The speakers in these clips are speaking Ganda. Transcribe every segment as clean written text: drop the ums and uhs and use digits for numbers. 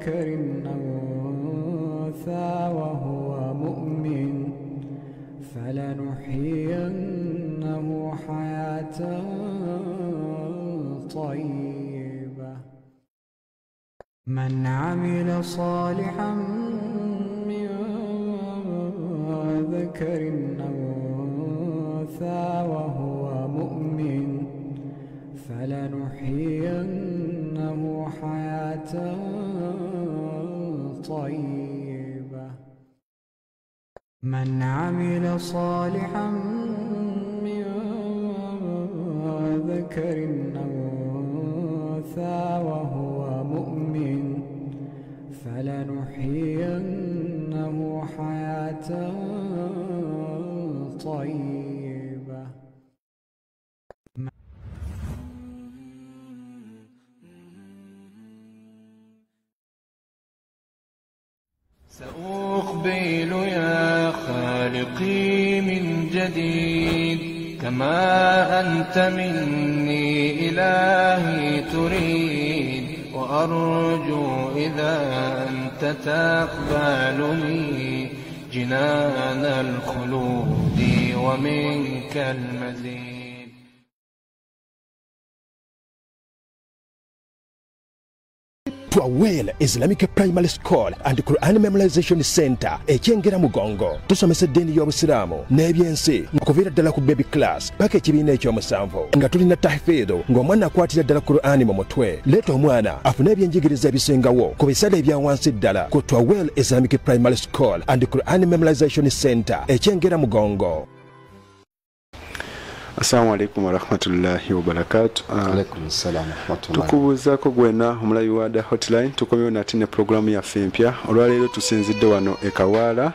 ذكر أنثى وهو مؤمن فلنحيينه حياة طيبة من عمل صالحا من ذكر أنثى وهو مؤمن فلنحيينه حياة طيبة من عمل صالحا من ذكر أنثى وهو مؤمن فلنحيينه حياة طيبة سأقبل يا خالقي من جديد كما أنت مني إلهي تريد وأرجو إذا أنت تقبلني جنان الخلود ومنك المزيد. Twawel Islamic Primary School and Quran Memorization Center ekyengera mugongo tusomesa dini y'obusiramu n'ebyensi okuviira ddala ku baby class paka ekibiina ekyomusanvu nga tulina tahfidhu ng'omwana akwatira ddala Qur'ani mu mutwe. Leeta omwana afune ebyenjigiriza ebisingawo ku bisale ebya wansi ddala ku Twawel Islamic Primary School and Quran Memorization Center ekyengera mugongo. Assalamu alaikum wa rahmatullahi wa barakatuh. Alaikum assalam wa rahmatullahi. Tukubuzaako gwena omulabi wa da hotline tukomyewo nati ne programu yaffe empya. Olwaleero tusinzidde wano e Kawaala.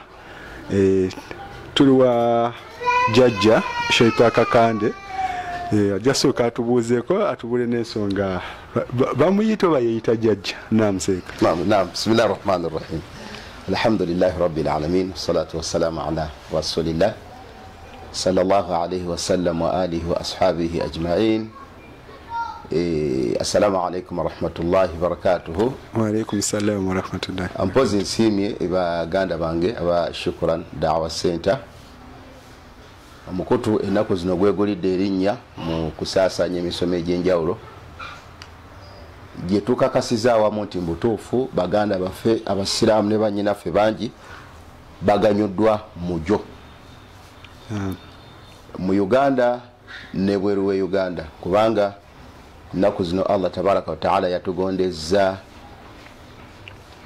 Tuli wa Jajja Shaipa Kakande. Ajasooka atubuuzeeko atubule n'ensonga bamuyita bayeyita Jajja. Naam Seeka. Naam, bismillahir rahmanir rahim. Alhamdulillahi rabbil alamin wassalatu wassalamu ala rasulillah sallallahu alayhi wa sallam wa alihi wa ashabihi ajma'in. Assalamu alaykum wa rahmatullahi wa barakatuhu. Wa alaykum assalam wa rahmatullahi. Ampozi nsimye baganda bange aba Shukran Da'wa Center. Omukutu ennaku zino gwegulidde erinnya mu kusaasanya emisomo egy'enjawulo gye tukakasiza awamu nti mbutuufu baganda baffe abasiraamu ne bannyinaffe bangi baganyuddwa mujo mu Uganda ne bweru we Uganda kubanga nnaku zino Allah tabaraka wa taala yatugondezza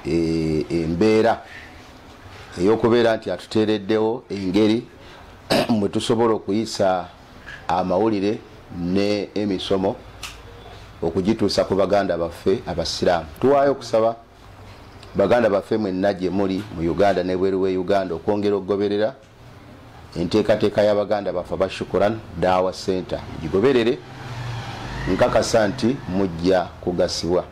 embeera ey'okubeera nti atuteereddewo engeri mwe tusobola okuyisa amawulire ne emisomo okugituusa ku baganda baffe abasiraamu. Tuwaayo okusaba baganda baffe mwenna gye muli mu Uganda ne bweru we Uganda okwongera okugoberera enteekateeka y'abaganda baffe aba Shukran Da'wa Center. Gigoberere nkakasa nti mujja kugasibwa.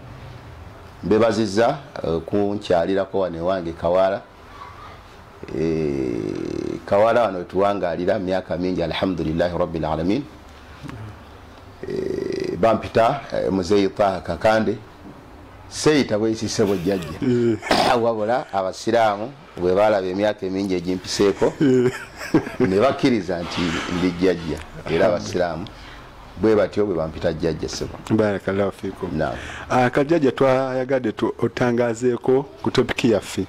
Mbebazizza kunkyalirako wane wange Kawaala. Kawaala wano tuwangalira myaka mingi alhamdulillahi rabbil alamin. Bampita Muzeyi Taha Kakande seita bwesisebo Jajja wabula abasiraamu bwe balaba emyaka emingi egimpiseeko ne bakkiriza nti ndi Jajja era abasiraamu bwe batyo bwe bampita Jajja sebo. Barakallahu fikum. Naam. Kajjajja twayagadde tutangazeeko ku topiki yaffe.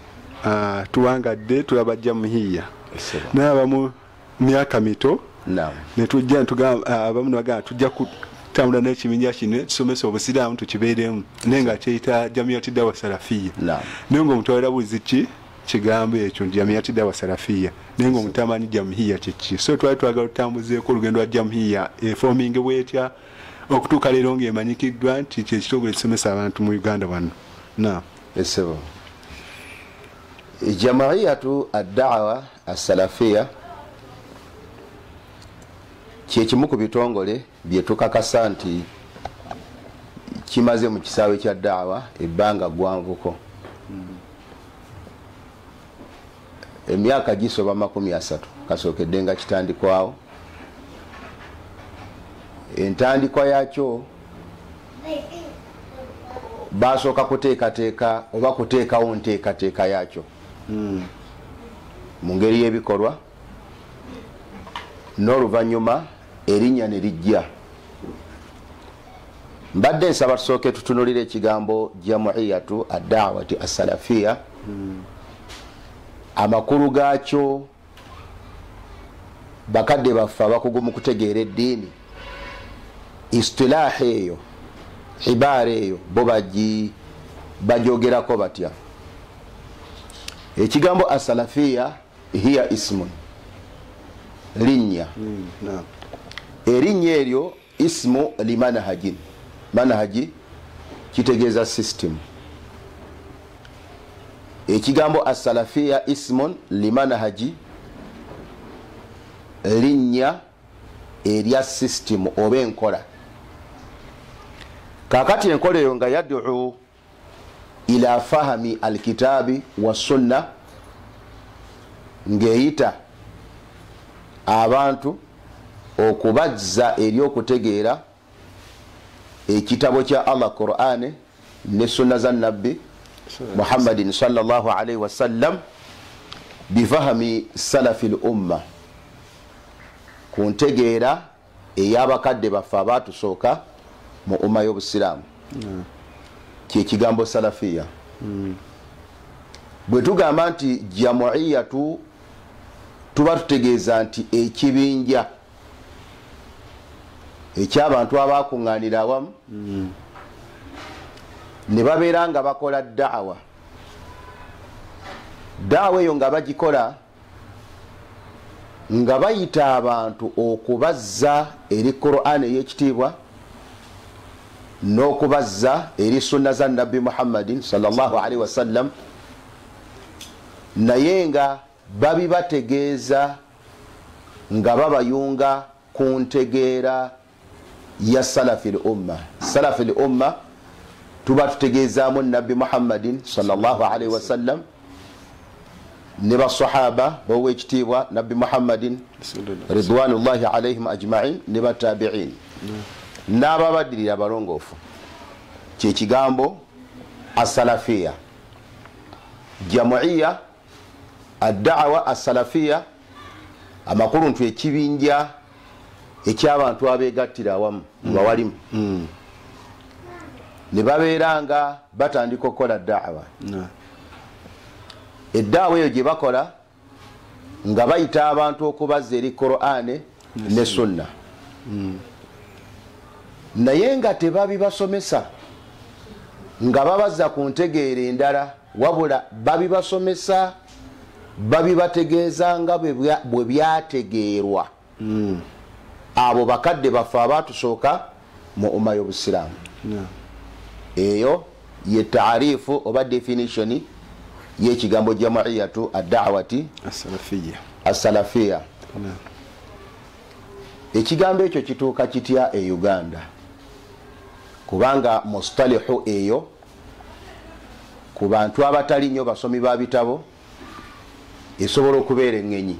Tuwangadde tulabajja muhiya n'abamu myaka mito. Naam. Ne tujja ntugamba abamu nabagamba tujja kutambula n'ekibiinja kino tusomesa obusiraamu tukibeeremu naye nga kyeyita Jamiyati Dawa Salafiya. Naam. Naye ng'omutwalira buzi ki kigambo ekyo Jamiyati Dawa Salafiya naye ng'omutamanyi jamuhiya kiki. So twali twagala tutambuzeeko olugendo lwa jamuhiya efoominge bwetya okutuuka leero ng'emanyikiddwa nti kyekitongole ekisomesa abantu mu Uganda wano. Naam. Esebo. Jama'iyatu ad-Da'wa as-Salafiyya kyekimu ku bitongole bye tukakasa nti kimaze mu kisaawe kya da'wa ebbanga ggwanvuko. Emyaka gisoba 30 kasookedde nga kitandikwawo. Entandikwa yakyo basooka kuteekateeka oba kuteekawo nteekateeka yakyo mu ngeri y'ebikolwa n'oluvannyuma erinnya ne lijja. Mbadde nsaba tusooke tutunulira ekigambo jamuiyatu addawati assalafiya, amakulu gaakyo bakadde baffe abakugu mu kutegeera eddiini, istilaahi eyo, ibaara eyo bo bajogerako batya. Ekigambo assalafiya hiya ismun, linnya. Erinnya eryo ismu limanhajin, manhaji kitegeeza system. Ekigambo assalafiya ismun limanhaji, linnya erya system oba enkola. Kakati enkola eyo nga yad'u ila fahami alkitabi wa sunna, ng'eyita abantu okubazza eri okutegeera ekitabo kya Allah Qur'an ne sunna za nabbi Muhammadin sallallahu alaihi wasallam bifahami salafi al-umma, ku ntegeera ey'abakadde baffe abatusooka mu umma y'obusiraamu. Kyekigambo salafiya. Bwe tugamba nti jamuiyatu tuba tutegeeza nti ekibinja eky'abantu abakuŋŋaanira awamu ne babeera nga bakola da'wa. Da'wa eyo nga bagikola nga bayita abantu okubazza eri Qur'an ey'ekitiibwa n'okubazza eri sunna za nabbi Muhammadin sallallahu alaihi wasallam, naye nga babibategeeza nga babayunga ku ntegeera ya salafi al-umma. Salafi al-umma tuba tutegeezaamu nabbi Muhammadin sallallahu alaihi wasallam ne basahaba b'owekitiibwa nabbi Muhammadin ridwanullahi alaihim ajma'in ne batabi'in n'ababaddirira abalongoofu. Kyekigambo assalafiya. Jamuiya addawa assalafiya, amakulu nti ekibinja eky'abantu abeegattira awamu nga walimu ne babeera nga batandika okukola da'wa. Eddawa eyo gye bakola nga bayita abantu okubazza eri Qur'an ne sunna, naye nga tebabibasomesa nga babazza ku ntegeera endala, wabula babibasomesa babibategeeza nga bwe byategeerwa abo bakadde baffe abatusooka mu umma y'obusiraamu. Eyo ye taarifu oba definition y'ekigambo jamuiyatu addawati assalafiya. Ekigambo ekyo kituuka kitya e Uganda? Kubanga mustalihu eyo ku bantu abatali nnyo basomi ba bitabo esobola okubeera engenyi,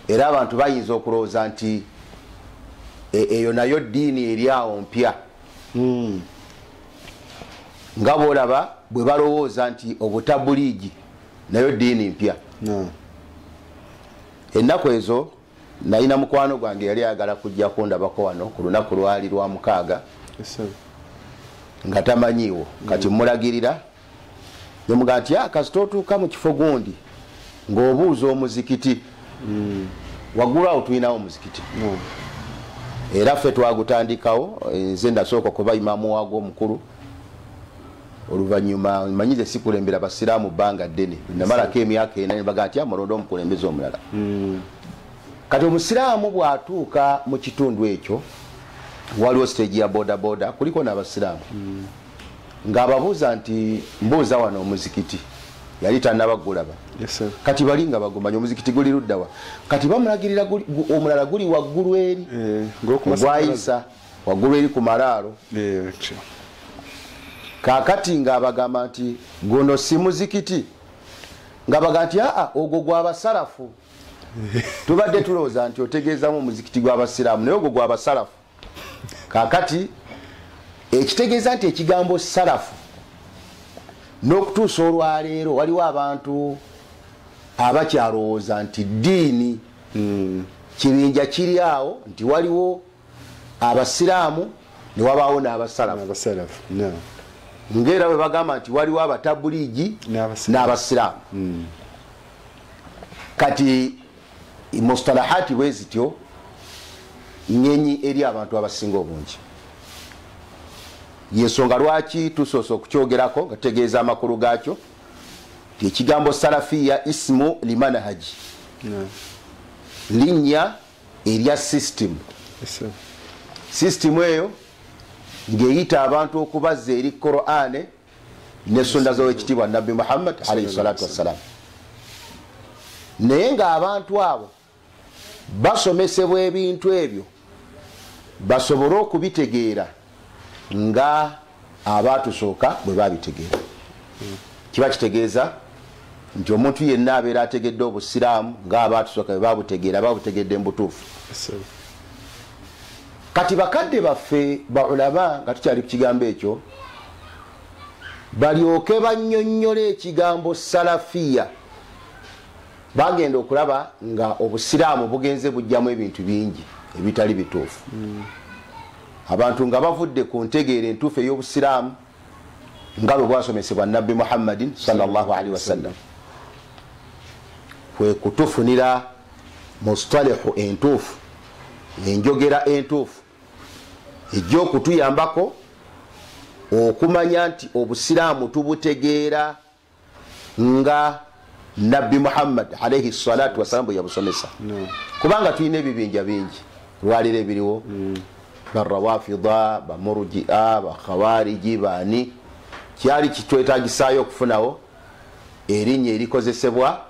era abantu bayinza okulowooza nti eyo nayo ddiini eri awo mpya, nga boolaba bwe balowooza nti obutabuliigi nayo ddiini mpya. Ennaku ezo nalina mukwano gwange yali ayagala kujja kundabako wano ku lunaku lwali lwa 6 nga tamanyiiwo, kati mulagirira nemuga nti kasita otuuka mu kifo gundi ng'obuuza omuzikiti, waggulu awo tulinawo omuzikiti, era ffe twagutandikawo. Nze ndasooka okuba imamu waago omukulu, oluvannyuma manyize sikulembera basiraamu bbanga ddene, namalako emyaka 4 baga nti amulonda omukulembeze omulala. Kati omusiraamu bw'atuuka mu kitundu ekyo waliwo stage ya boda boda, kuliko n'abasiraamu ng'ababuuza nti mbuuza wano omuzikiti, yali tannabagulaba. Kati bali nga bagumanya omuzikiti guli luddawa, kati bamulagirira omulala guli waggulu eri ogwayisa waggulu eri ku malaalo. Kakati ng'abagamba nti guno si muzikiti, ng'abaga nti ogwo gw'abasalafu. Tubadde tulowooza nti otegeezamu omuzikiti gw'abasiraamu, naye ogwo gw'abasalafu. Kakati ekitegeeza nti ekigambo salafu n'okutuusa olwaleero waliwo abantu abakyalowooza nti ddiini kibinja kiri awo nti waliwo abasiraamu ne wabaawo n'abasalafu ng'era bwe bagamba nti waliwo abatabuliigi n'abasiraamu kati mustalahati bwe zityo nyenyi eri abantu abasinga obungi yensonga lwaki tusoose okukyogerako nga tutegeeza amakulu gaakyo ti ekigambo salafiya ismu limanhaji linnya erya sisitimu eyo ng'eyita abantu okubazza eri Qur'ane ne sunna z'owekitiibwa Nabbi Muhammad alayhi salatu wassalam. Naye ng'abantu abo basomesebwa ebintu ebyo basobole okubitegeera nga abaatusooka bwe babitegeera. Kiba kitegeeza nti omuntu yenna abeera ategedde obusiraamu ng'abaatusooka bwe babutegeera babutegedde mu butuufu. Kati bakadde baffe baulama nga tukyali ku kigambo ekyo balyoke bannyonnyola ekigambo salafiya bagenda okulaba nga obusiraamu bugenze bujjamu ebintu bingi ebitali bituufu. Abantu nga bavudde ku ntegeera entuufu ey'obusiraamu nga bwe bwasomesebwa Nabbi Muhammadin sallallahu alaihi wasallam, kwe kutufunira mustalihu entuufu, enjogera entuufu ejja okutuyambako okumanya nti obusiraamu tubutegeera nga Nabbi Muhammad alayhi salatu wassalam bwe yabusomesa. Kubanga tulina ebibinja bingi lwaliro ebiriwo, barawafida, bamurji'a, bakhawariji, bani, kyali kitwetagisaayo okufunawo erinnya erikozesebwa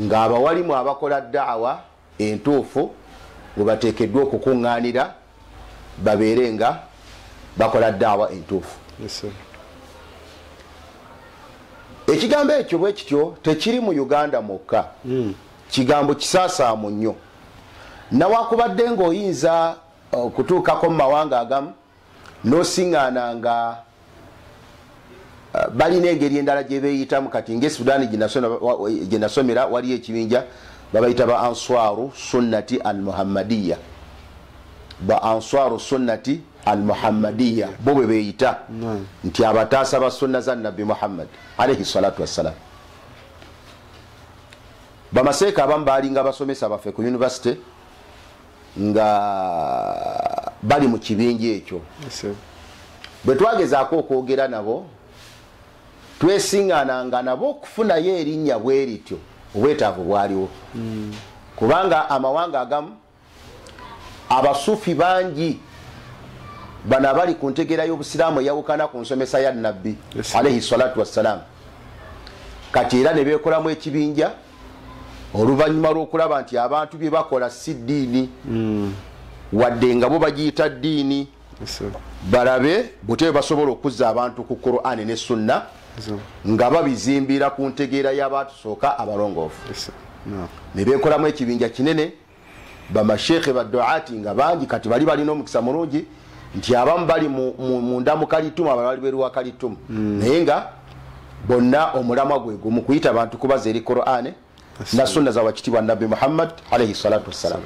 ng'abawalimu abakola da'wa entuufu bwe bateekeddwa okukuŋŋaanira babeere nga bakola da'wa entuufu. Ekigambo ekyo bwe kityo tekiri mu Uganda mwokka, kigambo kisaasaamu nnyo. Nawakubadde ng'oyinza okutuukako mu mawanga agamu n'osiŋŋaana nga balina engeri endala gye beeyitamu. Kati ng'e Sudaani gye nasomera waliyo ekibinja babayita ba answaru sunnati al muhammadiya, ba answaru sunnati al muhammadiya bo bwe beeyita nti abataasa ba sunna za Nabbi Muhammad alayhi salatu wassalam. Bamaseeka abamu baalinga basomesa baffe ku university nga bali mu kibinja ekyo. Bwe twagezaako okwogera nabo twesiŋŋaananga nabo okufunayo erinnya bwe lityo obwetaavu bwaliwo. Kubanga amawanga agamu abasufi bangi bana bali ku ntegeera y'obusiraamu eyawukana ku nsomesa ya Nabbi alayhi salatu wassalam. Kati era ne beekolamu ekibinja oluvannyuma lw'okulaba nti abantu bye bakola si ddiini wadde nga bo bagiyita ddiini, balabe butebe basobola okuzza abantu ku Qur'ani ne sunna nga babizimbira ku ntegeera y'abaatusooka abalongoofu. Ne beekolamu ekibinja kinene, bamasheekhe baduati nga bangi kati bali balina omukisa mulungi nti abamu bali munda mu kalitumu, abalala bali beeru wa kalitumu, naye nga bonna omulamwa gwe gumu kuyita abantu kubaza eri Qur'ani na sunna za wakitiibwa Nabbi Muhammad alayhi salatu wassalam.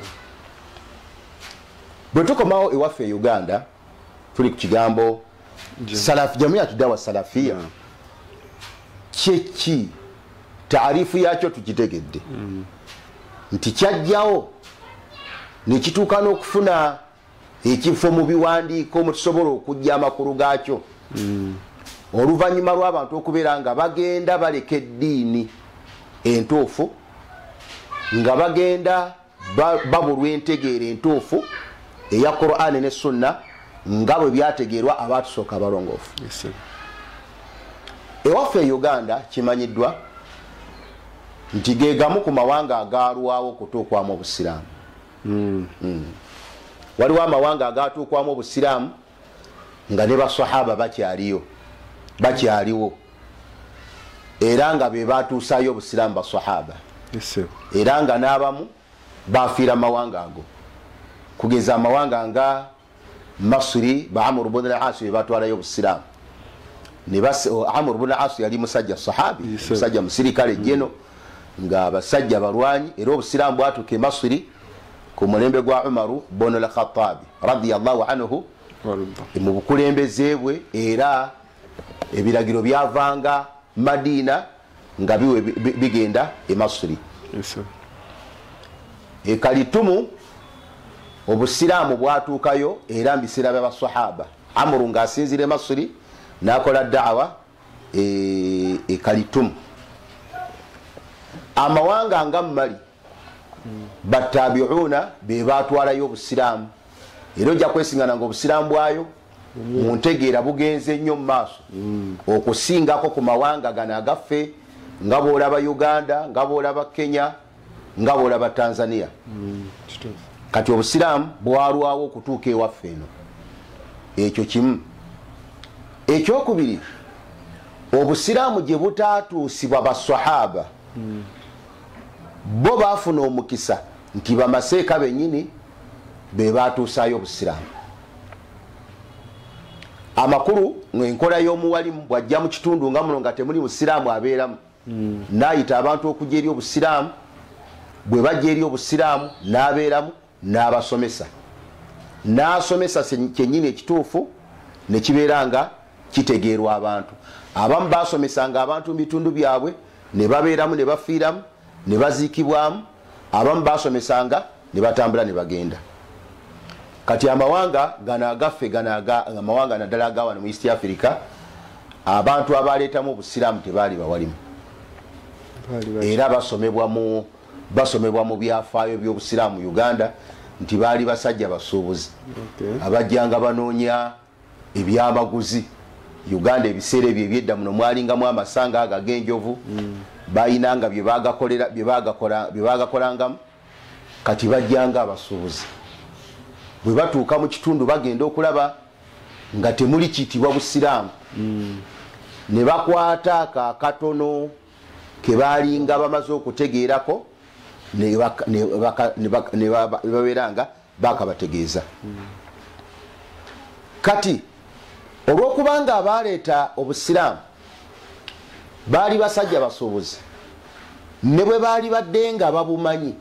Bwe tukomawo ewaffe e Uganda tuli ku kigambo jamiyatu dawa salafiya. Kyeki taarifu yakyo tukitegedde nti kyajjawo ne kituuka n'okufuna ekifo mu biwandiiko mwe tusobola okujja amakulu gaakyo oluvannyuma lw'abantu okubeera nga bagenda baleka eddiini entuufu, nga bagenda babulwa entegeera entuufu eya Qur'ani ne sunna nga bwe byategeerwa abaatusooka abalongoofu. Ewaffe e Uganda kimanyiddwa nti ge gamu ku mawanga agaalwawo okutuukwamu obusiraamu. Waliwo amawanga agaatuukwamu obusiraamu nga ne basahaba bakyaliwo era nga be baatuusaayo obusiraamu basahaba, era nga n'abamu bafiira amawanga ago, kugeza amawanga nga Masri ba Amr ibn al-As batwalayo obusiraamu ne Amr ibn al-As yali musajja sahabi musajja musirikale jeno nga basajja balwanyi era obusiraamu bwatuke Masri ku mulembe gwa Umar ibn al-Khattab radiyallahu anhu mu bukulembeze bwe era ebiragiro byavanga Madina nga biwe bigenda e Masri. E Kalitumu obusiraamu bwatuukayo era mbisira by'abasahaba. Amru nga asinzire Masri nakola da'wa e Kalitumu. Amawanga nga Mali batabiuna be batwalayo obusiraamu era ojja kwesingana nga obusiraamu bwayo mu ntegeera bugenze nnyo mu maaso okusingako ku mawanga gano agaffe nga bw'olaba Uganda, nga bw'olaba Kenya, nga bw'olaba Tanzania. Kati obusiraamu bwalwawo okutuuka ewaffe eno. Ekyo kimu. Ekyokubiri, obusiraamu gye butaatuusibwa basahaba bo baafuna omukisa nti bamaseeka bennyini be baatuusaayo obusiraamu. Amakulu enkola y'omuwalimu bwajja mu kitundu nga muno nga temuli busiraamu abeeramu n'ayita abantu okujja eri obusiraamu, bwe bajja eri obusiraamu n'abeeramu n'abasomesa, n'asomesa kyennyini ekituufu ne kibeera nga kitegeerwa abantu. Abamu basomesanga abantu mu bitundu byabwe ne babeeramu ne bafiiramu ne baziikibwamu, abamu basomesanga ne batambula ne bagenda. Kati amawanga gano agaffe amawanga naddala agawano mu East Africa abantu abaleetamu obusiraamu tebaali bawalimu era basomebwa mu byafaayo by'obusiraamu Uganda nti baali basajja basuubuzi abajjanga banoonya ebyamaguzi. Uganda ebiseera ebyo ebyedda muno mwalingamu amasanga ago ag'enjovu bayinanga bye baagakolangamu, kati bajjanga abasuubuzi. Bwe batuuka mu kitundu bagenda okulaba nga temuli kiyitibwa busiraamu ne bakwata akatono ke baalinga bamaze okutegeerako ne babeera nga bakabategeeza. Kati olw'okubanga abaleeta obusiraamu baali basajja basuubuzi ne bwe baali badde nga babumanyi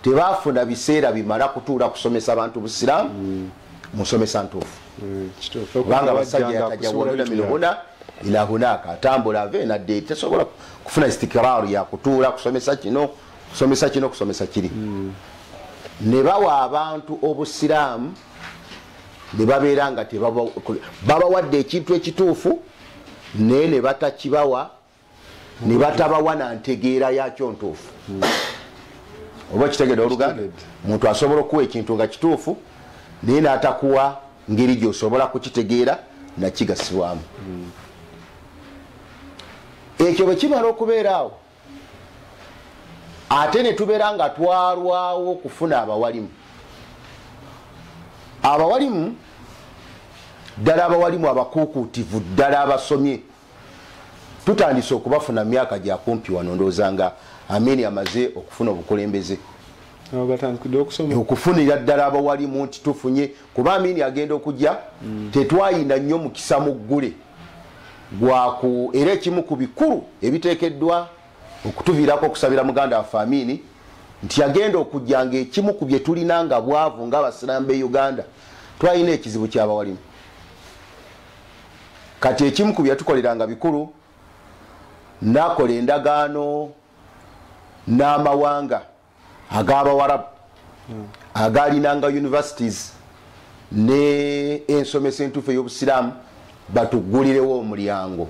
tebaafuna biseera bimala kutuula kusomesa abantu busiraamu musomesa ntuufu. Kubanga abasajja yatajawaluna minhuna ila hunaka atambula ave nadde tesobola kufuna istikiraru ya kutuula kusomesa kino kusomesa kiri. Ne bawa abantu obusiraamu ne babeera nga babawadde ekintu ekituufu naye ne batakibawa ne batabawa na ntegeera yakyo ntuufu. Oba kitegedde Oluganda, muntu asobola okuwa ekintu nga kituufu naye n'atakuwa ngeri gy'osobola kukitegeera nakigasibwamu. Ekyo bwe kimala okubeera awo ate ne tubeera nga twalwawo okufuna abawalimu. Abawalimu ddala abawalimu abakuukuutivu ddala abasomye tutandise okubafuna mu myaka gya kumpi wano ndowooza nga Amini amaze okufuna obukulembeze okufunira ddala abawalimu nti tufunye kuba Amini agenda okujja tetwayina nnyo mukisa muggule gwaku era ekimu ku bikulu ebiteekeddwa okutuviirako okusabira muganda waffe Amini nti agenda okujja nga ekimu ku bye tulina nga bwavu ng'abasiraamu b'e Uganda twalina ekizibu ky'abawalimu. Kati ekimu ku bye tukoleranga bikulu nakola endagaano n'amawanga ag'Abawarabu agalinanga universities ne ensomesa entuufu ey'obusiraamu batuggulirewo omulyango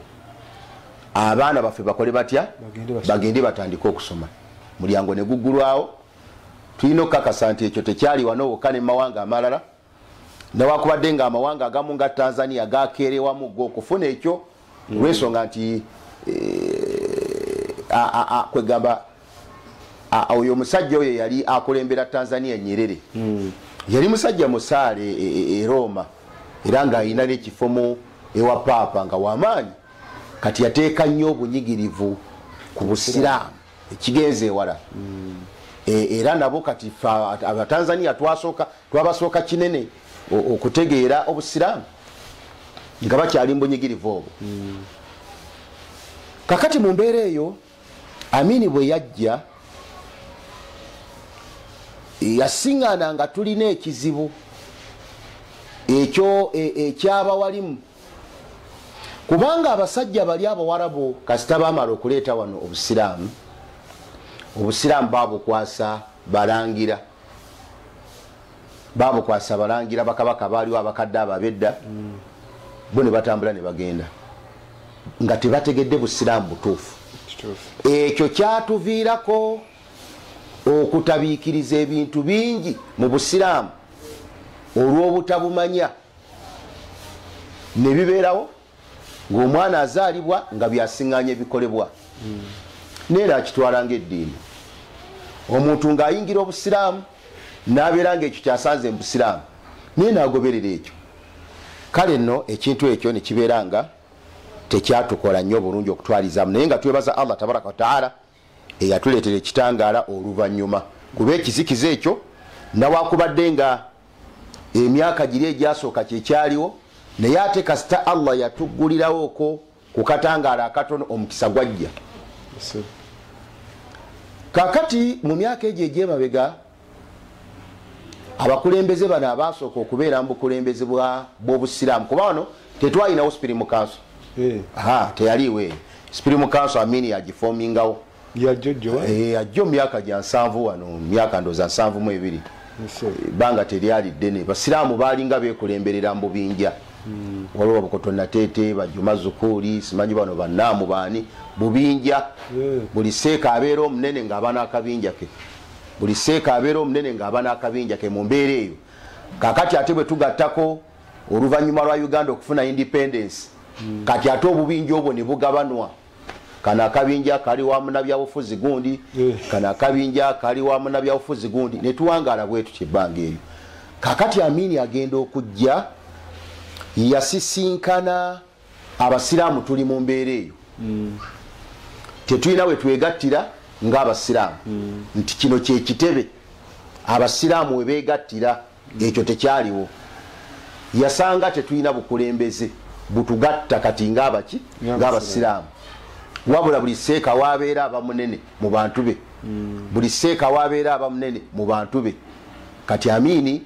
abaana baffe bakole batya bagende batandike okusoma. Mulyango ne guggulwawo. Tulina okukakasa nti ekyo tekyali wano wokka ne mawanga amalala newakubadde nga amawanga agamu nga Tanzania gakeerewamu okufuna ekyo olw'ensonga nti kwegamba oyo omusajja oyo yali akulembera Tanzania Nyerere yali musajja musaale e Roma era nga alina n'ekifo ewa paapa nga wamaanyi. Kati yateeka nnyo obunyigirivu ku busiraamu ekigenze ewala era nabo kati Abatanzania twabasooka kinene okutegeera obusiraamu nga bakyali mbonyigirivu obwo. Kakati mu mbeera eyo Amini bwe yajja yasiŋŋaana nga tulina ekizibu ekyo ekyabawalimu, kubanga abasajja bali abawarabu kasita baamala okuleeta wano obusiraamu, obusiraamu babukwasa balangira, babukwasa balangira bakabaka baaliwo abakadde ababedda bo ne batambula ne bagenda nga tebategedde busiraamu butuufu. Ekyo kyatuviirako okutabiikiriza ebintu bingi mu busiraamu olw'obutabumanya, ne bibeerawo ng'omwana azaalibwa nga byasiŋŋaanya ebikolebwa neera akitwala ng'eddiini. Omuntu ng'ayingira obusiraamu n'abeera ng'ekyo kyasanze mu busiraamu naye n'agoberera ekyo. Kale nno ekintu ekyo ne kibeera nga tekyatukola nnyo bulungi okutwalizaamu, naye nga twebaza Allah tabaraka wataala eyatuleetera ekitangaala oluvannyuma, kuba ekizikiza ekyo nawakubadde nga emyaka giri egyasooka kyekyaliwo, naye ate kasita Allah yatuggulirawooko ku katangaala akatono omukisa gwajja. Kakati mu myaka egyo egyemabega abakulembeze bano abasooka okubeera mu bukulembeze bw'obusiraamu, kuba wano tetwalinawo Supreme Council. Teyaliwo Supreme Council Amini yagifomingawo yajjo mu myaka gya 7 wano, myaka ndooza 7 banga teryali ddene. Basiraamu baalinga beekulemberera mu bubinja, waliwo Bukoto Tete, Bajuma Zukuuli, simanyi bano bannaamu baani, bubinja. Buli seeka abeera omunene ng'abaana akabinja ke, buli seeka abeera omunene ng'abaana akabinja ke mu mbeera eyo. Kakati ate bwe tugattako oluvannyuma lwa Uganda okufuna independence, kati ate obubinja obwo ne bugabanwa. Kano akabinja kali wamu na byabufuzi gundi, kano akabinja kali wamu na byabufuzi gundi, ne tuwangaala bwetu kyebbanga eyo. Kakati Amini agenda okujja yasisinkana abasiraamu tuli mu mbeera eyo, tetulina we twegattira ng'abasiraamu, nti kino kyekitebe abasiraamu we beegattira, ekyo tekyaliwo. Yasanga tetulina bukulembeze butugatta kati ng'abaki ng'abasiraamu, wabula buli seeka waabeera abamunene mu bantu be, buli seeka waabeera abamunene mu bantu be. Kati Amini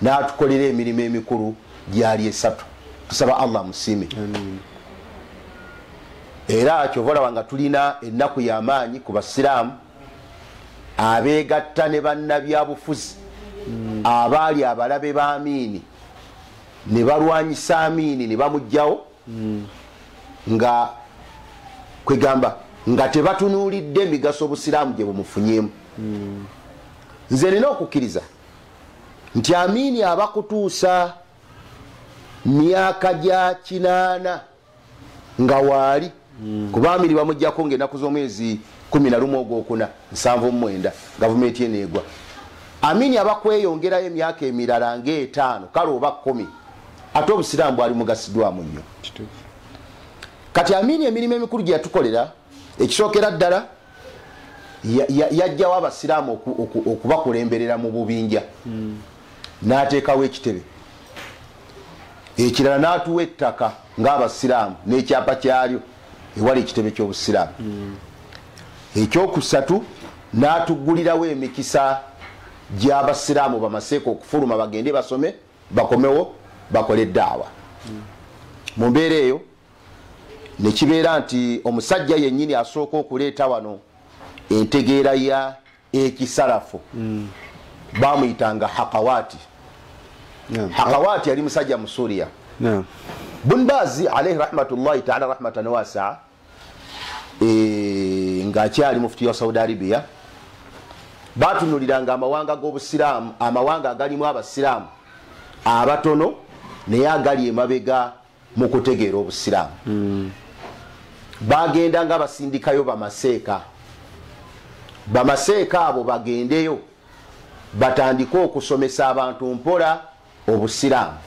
n'atukolera emirimu emikulu gyali 3. Tusaba Allah musiime. Era kyovalaba nga tulina ennaku y'amaanyi ku basiraamu abeegatta ne bannabyabufuzi abaali abalabe ba Amini ne balwanyisa Amini ne bamugjawo nga kwegamba nga tebatunuulidde emigaso obusiraamu gye bumufunyemu. Nze nina okukkiriza nti Amini abakutuusa myaka gya 8 nga waali, kuba Amini bamuggyako ng'ennaku z'omwezi 11 ogwokuna 79 gavumenti eneegwa. Amini abakweyongerayo emyaka emirala nga5 kale oba 10, ate obusiraamu bwali mugasiddwamu nnyo. Kati Amini emirimu emikulu gye yatukolera, ekisookera ddala yajjawo abasiraamu okubakulemberera mu bubinja, n'ateekawo ekitebe ekirala, n'atuwa ettaka ng'abasiraamu n'ekyapa kyalyo ewali ekitebe ky'obusiraamu. Ekyokusatu n'atuggulirawo emikisa gy'abasiraamu bamaseeka okufuluma bagende basome bakomewo bakole eddaawa. Mu mbeera eyo ne kibeera nti omusajja yennyini asooka okuleeta wano entegeera ya ekisalafu bamuyitanga Hakawati. Hakawati yali musajja mu Suriya. Bun Baz alayhi rahmatullahi ta'ala rahmatan wasi'a ng'akyali mufti wa Saudi Arabia, batunuliranga amawanga g'obusiraamu, amawanga agalimu abasiraamu abatono naye agali emabega mu kutegeera obusiraamu. Bagenda nga basindikayo bamaseeka, bamaseeka abo bagendeyo batandike okusomesa abantu mpola obusiraamu.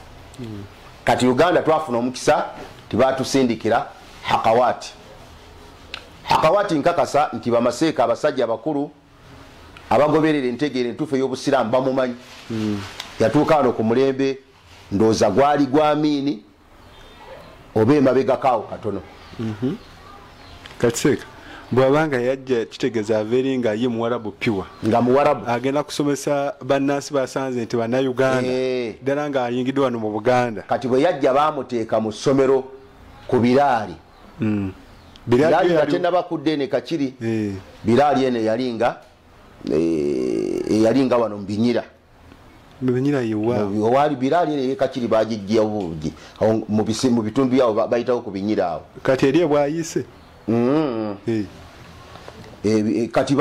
Kati Uganda twafuna omukisa tibatusindikira Hakawati. Hakawati nkakasa nti bamaseeka abasajja abakulu abagoberera entegeera entuufu ey'obusiraamu bamumanyi. Yatuuka wano ku mulembe ndoza gwali gwamini oba emabegakaawo katono. Katseka bwabanga yajja kitegeeza aveeri nga ye muwarabu piwa nga muwarabu agenda kusomesa bannansi basanze nti bannayuganda ddala nga ayingiddwa wano mu Buganda. Kati bwe yajja baamuteeka mu ssomero ku Biraali. Biraali nga tennabakudde ne Kakiri. Biraali eno yalinga wano mu Binyira. Binyira yewa owali Biraali eno Kakiri baagijja bulungi mu bitundu byabo bayitawo ku Binyira awo. Kati eri bwayise kati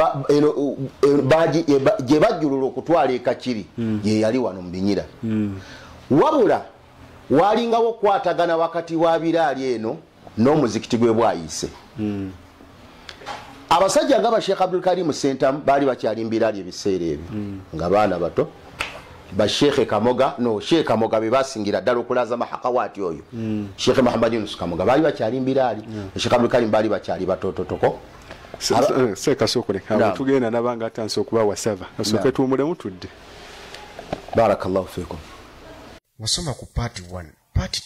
gye bajjulula okutwala e Kakiri ye yali wano mu Binyira. Wabula walingawo okukwatagana wakati wa Biraali eno n'omuzikiti gwe bwayise. Abasajja nga Sheikh Abdul Karim Sentamu baali bakyali mu Biraali ebiseera ebyo nga baana bato. Sheikh Kamoga be basingira ddala okulaza mahakawati oyo. Sheikh Muhammad Yunus Kamoga baali bakyali mu Biraali. Sheikh Abdul Karim baali bakyali batototoko. Sekasokole tugenda nabanga atanse okuba wasava kasooke tuwumulemu tudde. Barakallahu fikum. Wasoma ku part 1 part 2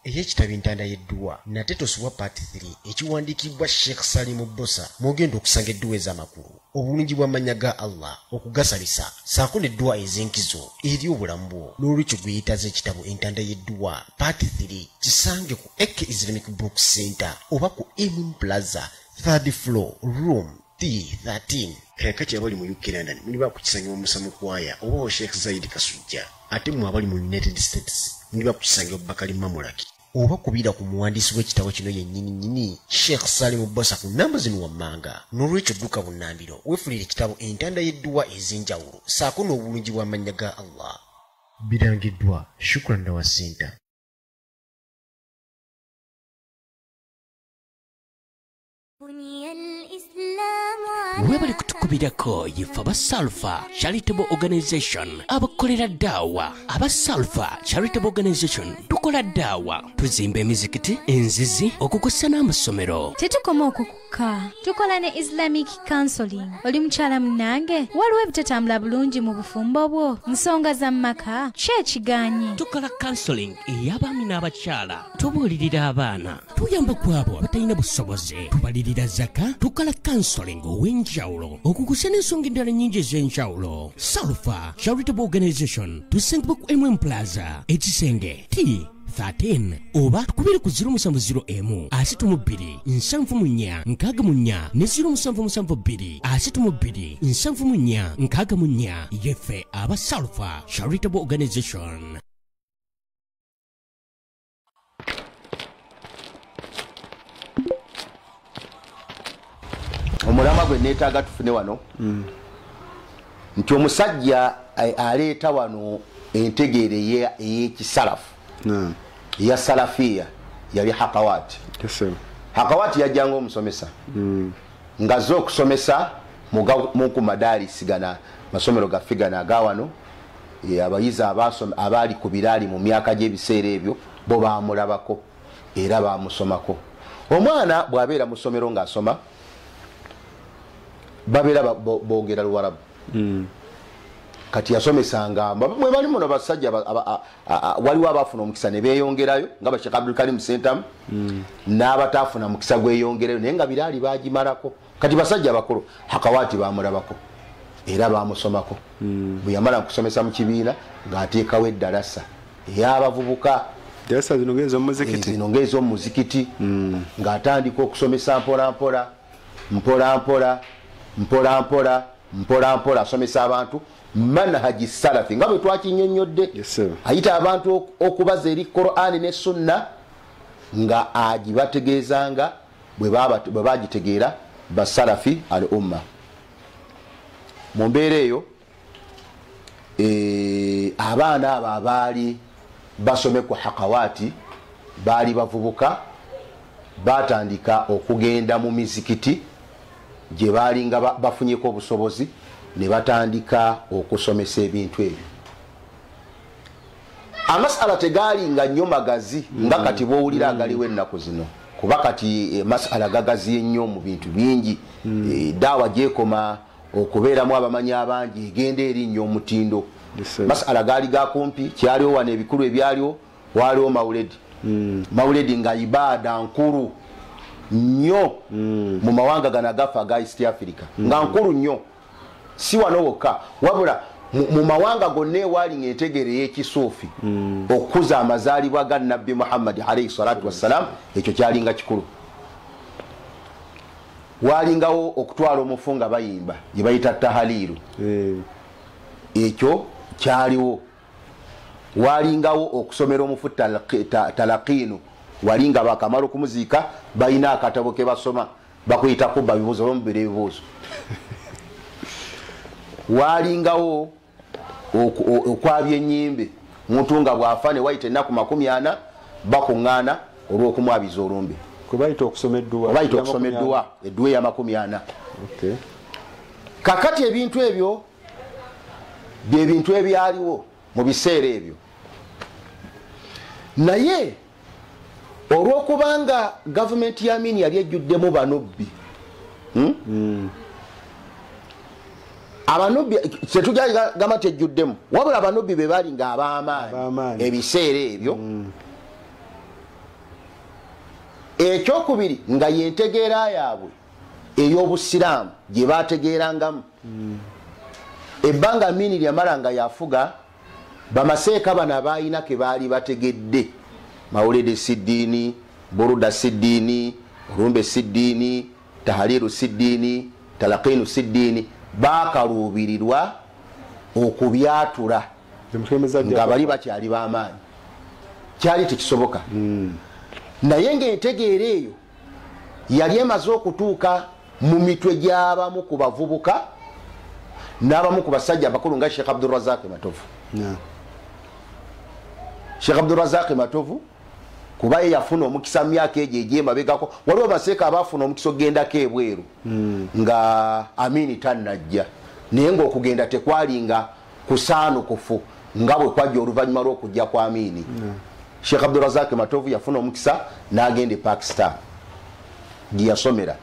ey'ekitabo Entanda y'Edduwa nate tosubwa part 3 ekiwandiikibwa Sheikh Salimu Bosa mwogenda okusanga edduwa ez'amakulu obulungi bw'amannya ga Allah okugasalisa saako n'edduwa ez'enkizo eri obulamu bwo n'olwekyo gweyitaza ekitabo Entanda y'Edduwa part 3 kisange ku AK Islamic Book Center oba ku Emin Plaza 3rd floor room T13 kakati abali mu UK London muli bakukisangira omusamu kwaya oba Sheikh Zaid Kasujja ate mu abali mu United States muli bakukisangira Bakali Mamulaki oba kubira ku muwandiisi w'ekitabo kino yennyini Sheikh Salimu Bosa ku namba zino wammanga n'olwekyo dduka bunnambiro weefulira ekitabo Entanda y'Edduwa ez'enjawulo saako n'obulungi bw'amannya ga Allah. Birangiddwa Shukran Dawa Center. Webali kutukubirako yifa aba Salfa Charitable Organization abakolera daawa. Aba Salfa Charitable Organization tukola daawa, tuzimba emizikiti, enzizi, okukusa n'amasomero. Tetukoma okukuka, tukola ne Islamic Counseling. Oli mukyala munange waliwo ebitatambula bulungi mu bufumbo bwo, nsonga za mmaka ki ekigaanyi. Tukola counseling ey'abaami n'abakyala, tubuulirira abaana, tuyamba ku abo abatalina busobozi, tubalirira zaka, tukola counseling ow'enjawulo okukusa n'ensonga endala nnyingi ez'enjawulo. Salfa Charitable Organization tusangibwa ku MM Plaza ekisenge T13 oba tukubire ku 070 82 74 64 ne 0772 82 74 64 yefe aba Salfa Charitable Organization. Omulama gwe neetaaga tufune wano nti omusajja aleeta wano entegeere ey'ekisalafu eya salafiya yali Hakawati. Hakawati yajjanga omusomesa ng'azze okusomesa mu madaarisi gana masomero gaffe gano aga wano abayizi abaali ku Biraali mu myaka gy'ebiseera ebyo bo baamulabako era baamusomako. Omwana bw'abeera mu ssomero ng'asoma babeera boogera Luwarabu. Kati yasomesanga mwe bali muno basajja waliwo abaafuna omukisa ne beeyongerayo nga Sheikh Abdul Karim Sentamu n'abataafuna mukisa gweyongerayo naye nga Biraali baagimalako. Kati basajja bakulu Hakawati baamulabako era baamusomako. Bwe yamala kusomesa mu kibiina ng'ateekawo eddalasa ey'abavubuka. Dalasa zino ng'ez'omuzikiti muzikiti ng'atandika okusomesa mpola asomesa abantu manhaji salafi nga bwe twakinnyonnyodde. Ayita abantu okubaza eri Qur'ani ne Sunna nga agibategeezanga bwe bagitegeera basalafi al umma. Mu mbeera eyo abaana abo abaali basome ku Hakawati baali bavubuka batandika okugenda mu mizikiti gye baali nga bafunyeko obusobozi ne batandika okusomesa ebintu ebyo. Amasala tegaali nga nnyo magazi nga kati bw'owulira agaliwo ennaku zino, kuba kati masala gagazi ennyo mu bintu bingi. Daawa gyekoma okubeeramu abamanyi abangi egenda eri nnyo omutindo masala gaali gakumpi kyaliwo wano ebikulu ebyaliwo waliwo mauledi mauledi nga ibada nkulu nnyo mu mawanga gano agafa aga East Africa nga nkulu nnyo si wano wokka wabula mu mawanga gonna ewaali ng'entegere y'ekisuufi okukuza amazaalibwa ga nabbi Muhammad alayhi salatu wassalam ekyo kyalinga kikulu walingawo okutwala omufu nga bayimba gye bayita tahaliiru ekyo kyaliwo walingawo okusomera omufu talaqiinu walinga bakamala okumuziika balina akatabo ke basoma bakuyita kubba bibuuzo bamubira ebibuuzo walingawo okwabya ennyimbe muntu nga bw'afa ne wayita ennaku 40 bakuŋŋaana olw'okumwabiza olumbe kubayita okusoma edduwa edduwa ya 40. kakati ebintu ebyo byebintu ebyaliwo mu biseera ebyo naye olw'okubanga gavumenti ya Amin yali ejjuddemu banubbi abanubbi tetugamba tejjuddemu wabula abanubbi be baali nga ab'amaanyi ebiseera ebyo ekyokubiri nga yentegeera yaabwe ey'obusiraamu gye baategeerangamu ebbanga Amin lyamala nga yafuga bamaseeka bano abaayina ke baali bategedde mawulede siddiini buruda siddiini olumbe siddiini tahaliiru siddiini talaqiinu siddiini baakaluubirirwa okubyatula nga bali bakyali b'amaanyi kyali tekisoboka naye ng'entegeera eyo yali emaze okutuuka mu mitwe gy'abamu ku bavubuka n'abamu ku basajja abakulu nga Sheikh Abdurrazaq Matovu Sheikh Abdurrazaq Matovu kuba ye yafuna omukisa mu myaka egyo egy'emabegako waliwo baseeka abaafuna omukisa okugendako ebweru nga Amin tannajja naye ng'okugenda tekwalinga kusaanukufu nga bwe kwajja oluvannyuma lw'okujja kwa Amin Sheikh Abdurrazaq Matovu yafuna omukisa n'agenda e Pakistan gye yasomera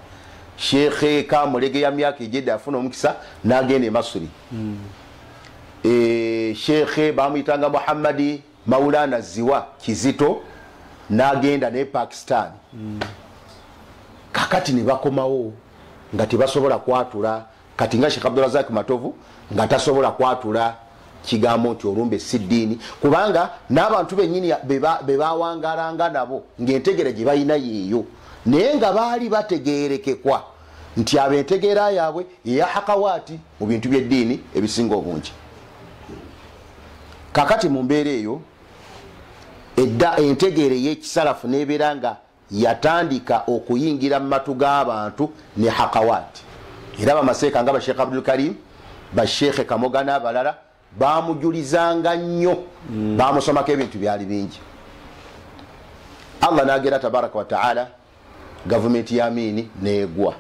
Sheikh Kamulege ya myaka egyedda yafuna omukisa n'agenda e Masuri Sheikh bamuyitanga Muhammadi Maulana Ziwa Kizito n'agenda ne Pakistan kakati ne bakomawo nga tebasobola kwatula kati nga Sheikh Abdurrazaq Matovu nga tasobola kwatula kigambo nti olumbe siddiini kubanga n'abantu bennyini be bawangalanga nabo ng'entegera gye balina yeeyo naye nga baali bategeerekekwa nti abentegeera yaabwe eya hakawaati mu bintu by'eddiini ebisinga obungi kakati mu mbeera eyo entegeere y'ekisalafu n'ebeera nga yatandika okuyingira mu matu g'abantu ne hakawaati era bamaseeka nga basheekh Abdul Karim basheekhe Kamoga n'abalala bamujulizanga nnyo bamusomako ebintu byali bingi Allah n'agera tabaraka wa taala gavumenti ya Amin neegwa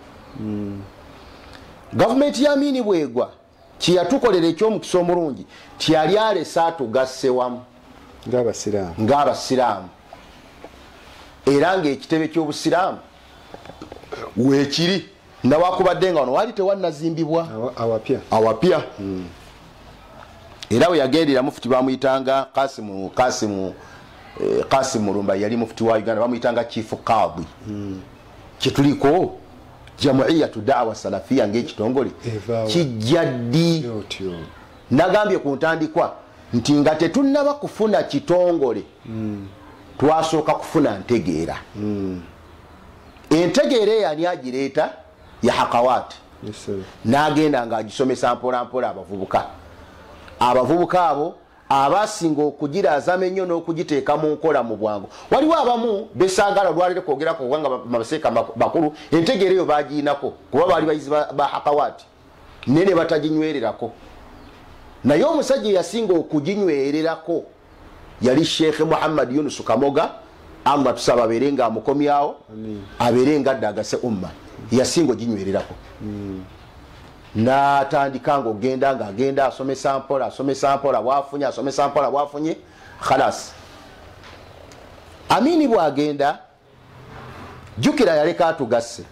gavumenti ya Amin bwegwa kyeyatukolera ekyomukisa omulungi tiyali alese atugasse wamu ng'abasiraamu era ng'ekitebe ky'obusiraamu weekiri nawakubadde nga wano waali tewannazimbibwa awapya era we yagendera mufuti bamuyitanga Qasim Mulumba yali mufuti wa Uganda bamuyitanga chief qadi kituliko Jam'iyatu Da'wa Salafia ng'ekitongole kijjaddi nagambye ku ntandikwa nti nga tetunnaba kufuna kitongole twasooka kufuna ntegeera entegeera eyani agireeta ya hakawaati n'agenda ng'agisomesa mpolampola abavubuka abo abasinga okugiraazama ennyo n'okugiteeka mu nkola mu bwangu waliwo abamu besaagala olwalire kwogerako kubanga mabaseeka bakulu entegeera eyo bagiinako kuba baali bayizi ba hakawaati naye ne bataginywererako naye omusajja eyasinga okuginywererako yali Sheikh Muhammad Yunus Kamoga Allah tusaba abeere nga amukomyawo abeere nga adda agase umma yasinga oginywererako n'atandika ng'ogenda ng'agenda asomesa mpola bwafunye khalas Amin bw'agenda jjukira yaleka atugasse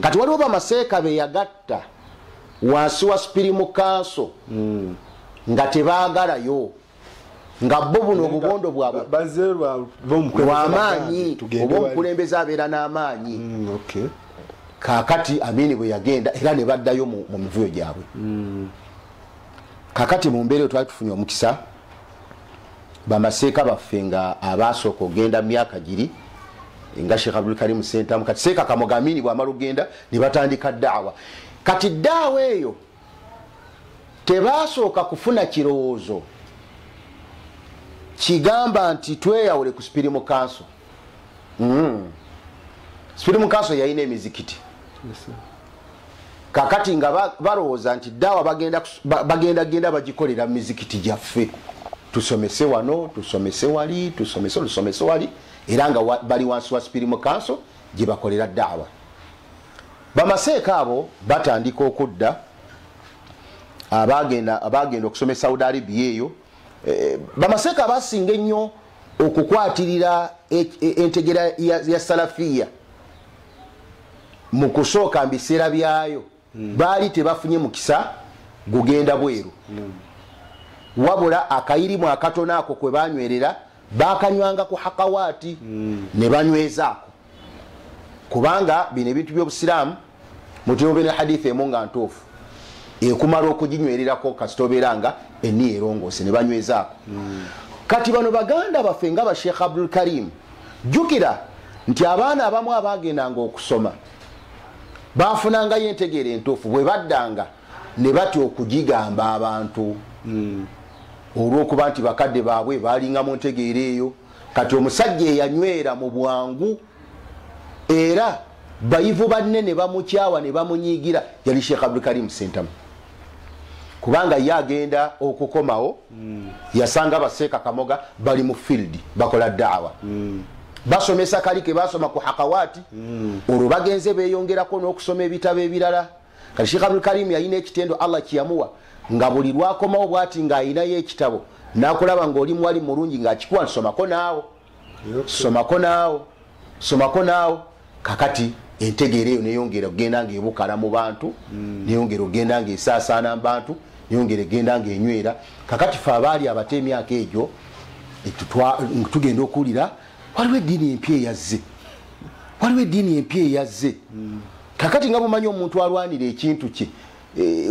kati waliwo bamaseeka be yagatta wansi wa Supreme Council nga tebaagalayo nga bo buno obubondo bwabwe bw'amaanyi oba omukulembeze abeera n'amaanyi. Kakati Amini bwe yagenda era ne baddayo mu mivuyo gyabwe. Kakati mu mbeera twali tufunye omukisa bamaseeka baffe nga abaasooka ogenda myaka giri nga Sheikh Abdul Karim Sentamu kati Seeka Kamoga Amini bw'amala ogenda ne batandika daawa. Kati daawa eyo tebaasooka kufuna kirowoozo kigamba nti tweyawule ku Supreme Council. Supreme Council yalina emizikiti. Kakati nga balowooza nti daawa bagenda bagikolera mu mizikiti gyaffe. Tusomese wano, tusomese wali, tusomese wali, era nga bali wansi wa Supreme Council gye bakolera daawa. Bamaseeka abo batandika okudda abagenda okusoma Saudi Arabia eyo. Bamaseeka abasinga ennyo okukwatirira entegera ya Salafiya mu kusooka mbiseera byayo baali tebafunye mukisa gugenda bweru. Wabula akayirimu akatono ako kwe banywerera bakanywanga ku hakawaati ne banywezaako. Kubanga bino ebintu by'obusiraamu mutyobere hadithi emu nga ntuufu ekumala okuginywererako kasitoberanga eni erongoose ne banywezaako. Kati bano baganda baffe nga ba Sheikh Abdul Karim jjukira nti abaana abamu abagendanga okusoma bafunangayo entegeera entuufu bwe baddanga ne batya okugigamba abantu olw'okuba nti bakadde baabwe balinga mu ntegeera eyo. Kati omusajja eyanywera mu bwangu era bayivu banne ne bamukyawa ne bamunyiigira yali Sheikh Abdul Karim Sentamu. Kubanga ye agenda okukomawo yasanga baseeka Kamoga bali mu field bakola daawa. Basomesa kali ke basoma ku hakawaati olwo bagenze beeyongerako n'okusoma ebitabo ebirala. Kati Sheikh Abdul Karim yalina ekitendo Allah kiyamuwa nga buli lwakomawo bw'ati ng'ayinayo ekitabo n'akulaba ng'oli muwali mulungi ng'akikuwa nsomako naawo. Kakati entegeera eyo neyongera okugenda ng'ebukala mu bantu, neyongera okugenda ng'esaasaana mu bantu, neyongera egenda ng'enywera. Kakati fe abaali abate emyaka egyo tugenda okuwulira waliwo eddiini empya eyazze. Kakati nga bumanyi omuntu alwanira ekintu kye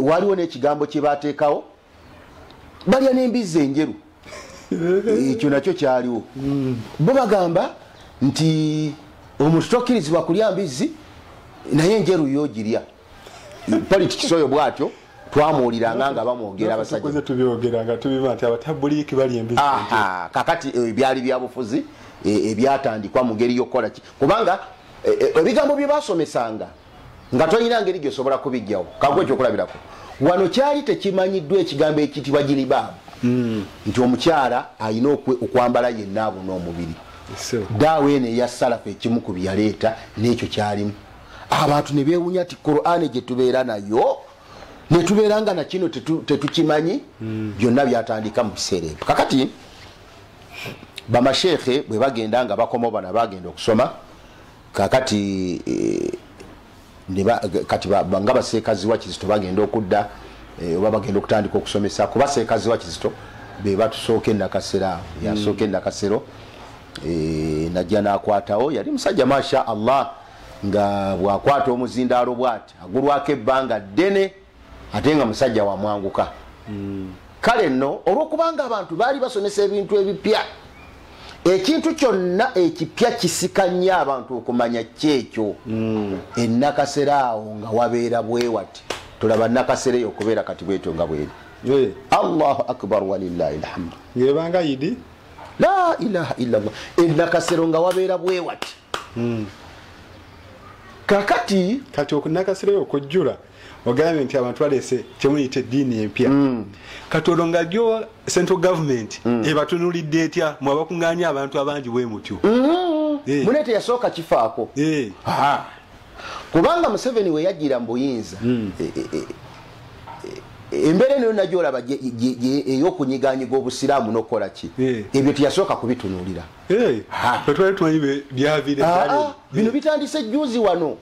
waliwo n'ekigambo kye bateekawo balya n'embizzi enjeru. Ekyo nakyo kyaliwo. Bo bagamba nti omuntu tokkirizibwa kulya mbizzi naye enjeru yogirya. Politics oyo bwatyo twamuwuliranga nga bamwogera abasajja. Kakati ebyali byabufuzi ebyatandikwa mu ngeri y'okukola ki kubanga ebigambo bye basomesanga nga tolina ngeri gy'osobola kubijjawo. Kagwe ekyokulabirako wano kyali tekimanyiddwa ekigambo ekitibwa jiribaabu nti omukyala alina okwambala yenna abuna omubiri. Daawa eno eya Salafu ekimu ku byaleeta n'ekyo kyalimu. Abantu ne beewunya ti Qur'ani gye tubeera nayo ne tubeera nga na kino tetukimanyi. Byonna byatandika mu biseera ebyo. Kakati bamasheekhe bwe bagenda nga bakomawo bana bagenda okusoma. Kakati nga baseekazi wa Kizito bagenda okudda oba bagenda okutandika okusomesa kuba seekazi wa Kizito be batusooka Nakasero yasooka Nakasero najja n'akwatawo yali musajja masha Allah nga bwakwata omuzindaalo bwati agulwako ebbanga ddene ate nga musajja wamwanguka. Kale nno olw'okubanga abantu baali basomesa ebintu ebipya ekintu kyonna ekipya kisika nnyo abantu okumanya kyekyo. Nakasero awo nga wabeera bwewati tulaba Nakasero eyo okubeera kati bwetyo nga bweri. Allahu akbar walillahi alhamdu. Yebanga yidi la ilaha illallah. Nakasero nga wabeera bwewati. Kakati okunakasero okujjula ogambye nti abantu balese kyemuyita eddiini empya. Kati olwo nga gyo central government ebatunulidde etya mwabakuŋŋaanya abantu abangi bwe mutyo. Mune teyasooka kifaako. Kubanga Museveni we yajjira mu buyinza embeera eno yonna gy'olaba ey'okunyigaanyiga obusiraamu n'okukola ki ebyo teyasooka kubitunuulira. Bino bitandise jjuuzi wano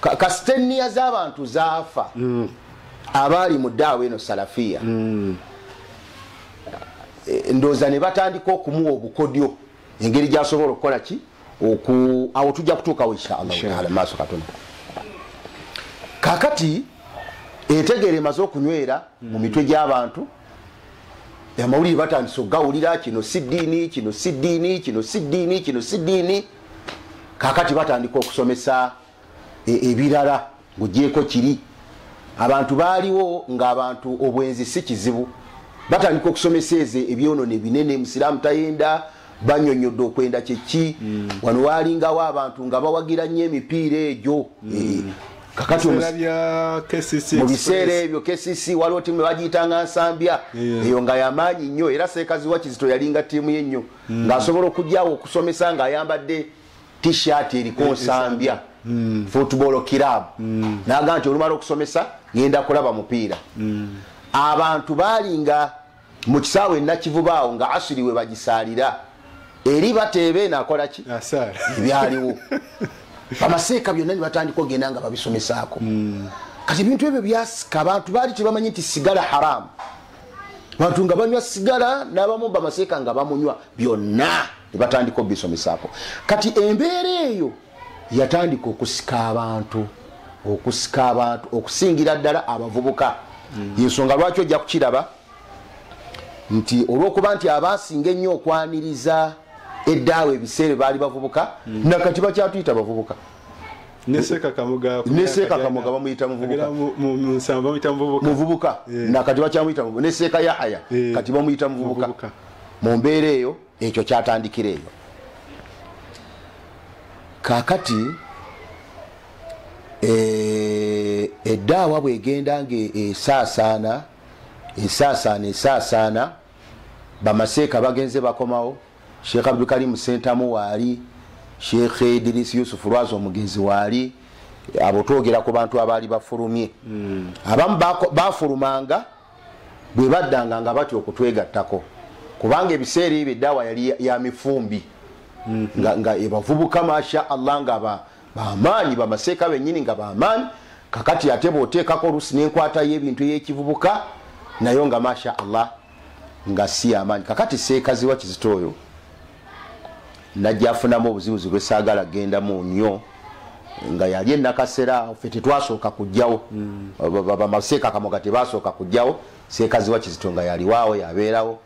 kasiteniya z'abantu zaafa abaali mu ddaawa eno Salafiya ndooza ne batandika okumuwa obukodyo engeri gyasobola okukola ki awo tujja kutuukawo inshallah taala maaso katonda. Kakati entegeera emaze okunywera mu mitwe gy'abantu, amawulire batandise okugawulira, kino si ddiini, kino si ddiini, kino si ddiini, kino si ddiini. Kakati batandika okusomesa ebirala ng'ogyeko kiri. Abantu baaliwo ng'abantu obwenzi si kizibu, batandika okusomesa ezo ebyonone binene musiraamu tayenda, banyonyodde okwenda kyeki. Wano waalingawo abantu nga bawagira nnyo emipiira egyo. Kakati mu biseera ebyo KCC waliwo ttiimu bagiyitanga Nsambya, eyo nga yamaanyi nnyo, era Seekazi wa Kizito yalinga ttiimu ye nnyo, ng'asobola okujjawo okusomesa ng'ayambadde t-shirt eriko Nsambya football club, n'agamba nti olumala okusomesa ngenda kulaba mupiira. Abantu baalinga mu kisaawe Nakivuba awo nga asiri we bagisaalira, eri bateebe nakola ki ebyaliwo. Bamaseeka byonna ne batandika ogenda nga babisomesaako. Kati ebintu ebyo byasika, abantu baali tebamanyi nti sigala haramu. Abantu nga banywa sigala, n'abamu bamaseeka nga bamunywa, byonna ne batandika obisomesaako. Kati embeera eyo yatandika okusika abantu, okusingira ddala abavubuka. Yensonga lwaki ojja kukiraba nti olw'okuba nti abasinga ennyo okwaniriza eddaawo ebiseera baali bavubuka, nakati bakyatuyita bavubuka. Neseeka Kamuga bamuyita muvubuka, nakati bakyamuyita muvubuka. Neseeka Yahaya kati bamuyita muvubuka. Mu mbeera eyo ekyo kyatandikira eyo. Kakati eddaawa bwegenda ng'esaasaana, bamaseeka bagenze bakomawo. Sheikh Abdul Karim Sentamu waali, Sheikh Idris Yusuf Lwazo omugenzi waali, abo twogera ku bantu abaali bafulumye. Abamu bafulumanga bwe baddanga nga batya okutwegattako, kubanga ebiseera ebyo eddaawa yali ya mifumbi, nga ebavubuka masha Allah nga bamaanyi, bamaseeka bennyini nga bamaanyi. Kakati ate bw'oteekako oluusi n'enkwata y'ebintu ey'ekivubuka nayo nga masha Allah nga si amaanyi. Kakati Seekazi wa Kizito oyo najja afunamu obuzibuzi bwe saagala gendamu nnyo, nga yali enakasera ffe tetwasooka kujjawo, bamaseeka Kamoga tebasooka kujjawo. Seekazi wa Kizito nga yaliwaawo yabeerawo,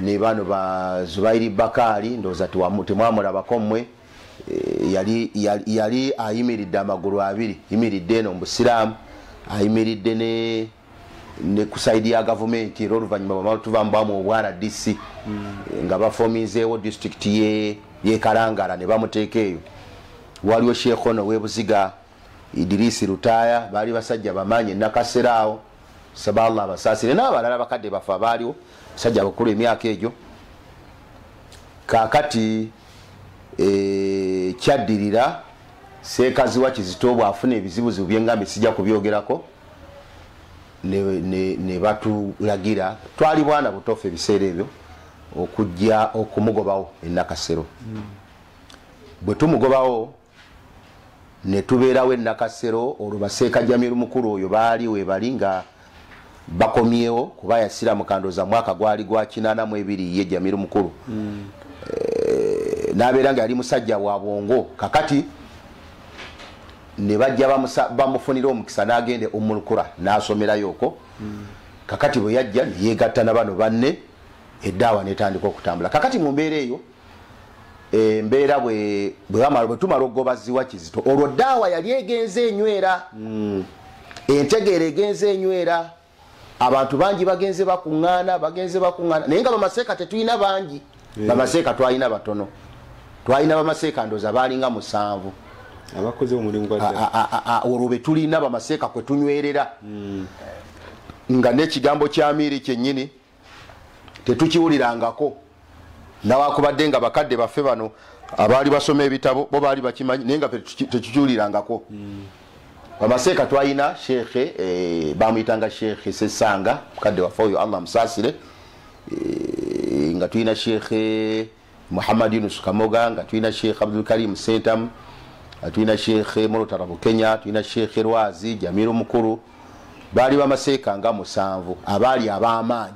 ne bano ba Zubairi Bakari ndowooza temwamulabako mmwe. Yali ayimiridde amagulu abiri, yimiridde eno mu Busiraamu, ayimiridde ne ku saidi ya gavumenti era oluvannyuma bamala tuva mubwamu obwana DC nga bafominzeewo district ye Kalangala ne bamuteeka eyo. Waliwo Sheikh ono w'Ebuziga Idrisi Lutaya, baali basajja bamaanyi nakasera awo, saballah basaasire, n'abalala bakadde bafa baaliwo, basajja bakulu emyaka egyo. Kakati kyaddirira Seekazi wa Kizito bw'afuna ebizibuzibu byengambe sijja kubyogerako, ne batulagira, twali bwana butofu ebiseera ebyo, okujja okumugobawo Nakasero. Bwe tumugobawo ne tubeerawo Nakasero, olwo baseeka Jamiru mukulu oyo baali webali nga bakomyewo kuba yasira mukandoza mwaka gwali gwa 82 ye Jamiru mukulu. N'abeera nga yali musajja wa bwongo. Kakati ne bajja bamufunira omukisa n'agende Ummul-Qura n'asomerayo okwo. Kakati bwe yajja ne yeegatta na bano banne, eddaawa n'etandika okutambula. Kakati mu mbeera eyo, embeera bwe tumala okugobazi wa Kizito, olwo ddaawa yali egenze enywera, entegeera egenze enywera, abantu bangi bagenze bakuŋŋaana, naye nga bamaseeka tetulina bangi. Bamaseeka twalina batono, twalina bamaseeka ndooza baalinga 7 abakoze omulimu gwa olwo be tulina bamaseeka kwe tunywerera, nga n'ekigambo kya Miiri kyennyini tetukiwulirangako, nawakubadde nga bakadde baffe bano abaali basoma ebitabo bo baali bakimanyi, naye nga tetukiwulirangako. Bamaseeka twalina Sheikh bamuyitanga Sheikh Sesanga, mukadde waffe oyo Allah musaasire, nga tulina Sheikh Muhammad Yunus Kamoga, nga tulina Sheikh Abdul Karim Sentamu, nga tulina Sheikh Molotarabu Kenya, tulina Sheikh Lwazi Jamiru mukuru. Baali bamaseeka nga 7 abaali ab'amaanyi.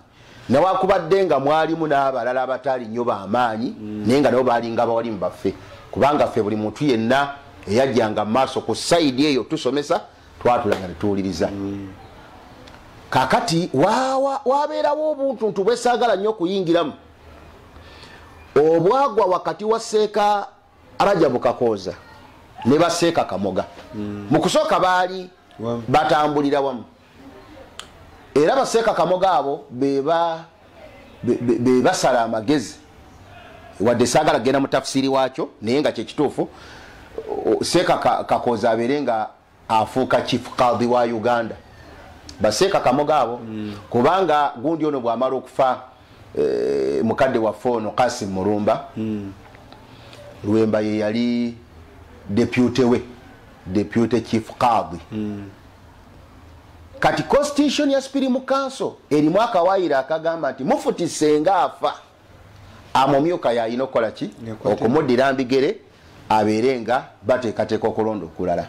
newakubadde nga mwalimu n'abalala abatali nnyo b'amaanyi naye nga nabo baalinga abawalimu baffe kubanga ffe buli muntu yenna eyajjanga mu maaso ku sayidi eyo tusomesa twatulanga ne tuwuliriza kakati wabeerawo obuntuntu bwesaagala nnyo okuyingiramu obwagwa wakati wa Seeka Rajabu Kakooza ne baseeka Kamoga mu kusooka baali batambulira wamu era baseeka Kamoga abo be basala amagezi wadde saagala genda mu tafsiri waakyo naye nga kyekituufu Seeka Kakooza abeere nga afuuka chief qadi wa Uganda baseeka Kamoga abo kubanga gundi ono bw'amala okufa mukadde waffe ono Kasim Mulumba Luwemba ye yali deputy chief qadi kati constitution ya Supreme Council erimu akawaayiro akagamba nti mufuti senga afa amumyuka yalina okukola ki okumuddira mbigere abeere nga bateekateeka okulonda okulala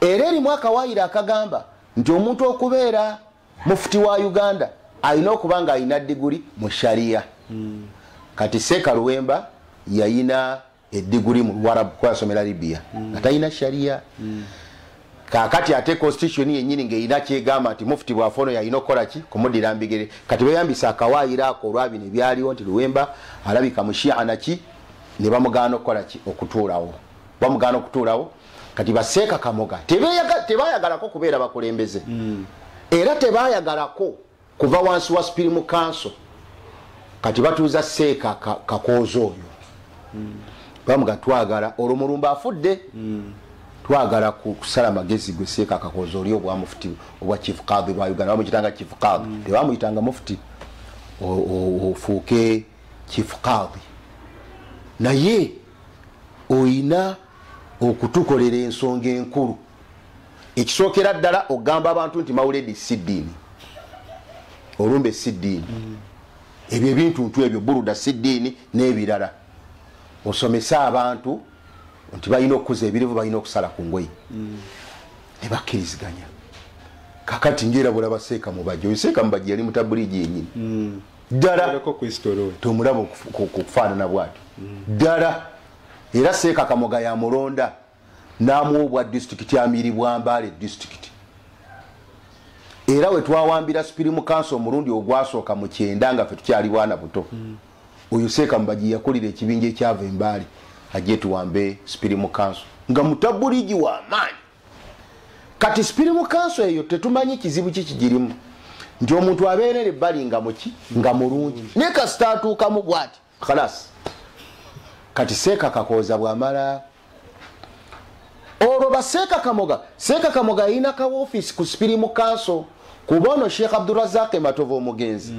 era erimu akawaayiro akagamba nti omuntu okubeera mufuti wa Uganda alina okuba nga alina diguri mu sharia kati Seeka Luwemba yayina ediguri mu Luwarabu kwasomera Libya nga talina sharia kakati ate constitution yennyini ng'erina kyegamba nti mufuti bw'afa ono yalina okukola ki kumuddira mbigere kati beeyambisa akawaayiro ako olwabino ebyaliwo nti Luwemba alabika mushia naki ne bamugaana okukola ki okutuulawo bamugaana okutuulawo kati baseeka Kamoga tebayagalako kubeera bakulembeze era tebayagalako kuva wansi wa Supreme Council kati batuuza Seeka Kakooza oyo bamuga twagala olwo Mulumba afudde twagala kusala magezi gwe Seeka Kakooza oli obwa mufuti obwa chief qadi wa Uganda bamuyitanga chief qadi tebamuyitanga mufuti ofuuke chief qadi naye oyina okutukolera ensonga enkulu ekisookera ddala ogamba abantu nti mawuledi si ddiini olumbe si ddiini ebyo ebintuntu ebyo buruda si ddiini n'ebirala osomesa abantu nti balina okukuza ebirivu balina okusala ku ngoyi ne bakkiriziganya kakati ngeerabula baseeka mubajja oyo Seeka Mubajja yali mutabuligi yennyini ddala tomulaba okufaanana bwatyo ddala era Seeka Kamoga yamulonda n'amuwa obwa disitulikiti amiiribwa Mbale disitulikiti era we twawambira Supreme Council omulundi ogwasooka mu 9 nga ffe tukyali bwana buto oyo Seeka Mubajja yakulira ekibinja ekyava Mbale ajje tuwambe Supreme Council nga mutabuligi wa maanyi kati Supreme Council eyo tetumanyi kizibu kikigirimu nti omuntu abeerera ebbali nga muki nga mulungi naye kasita atuukamu bwati khalas kati Seeka Kakooza bw'amala olwo baseeka Seeka Kamoga yalina ka office ku Supreme Council kuba ono Sheikh Abdurazak Matovu omugenzi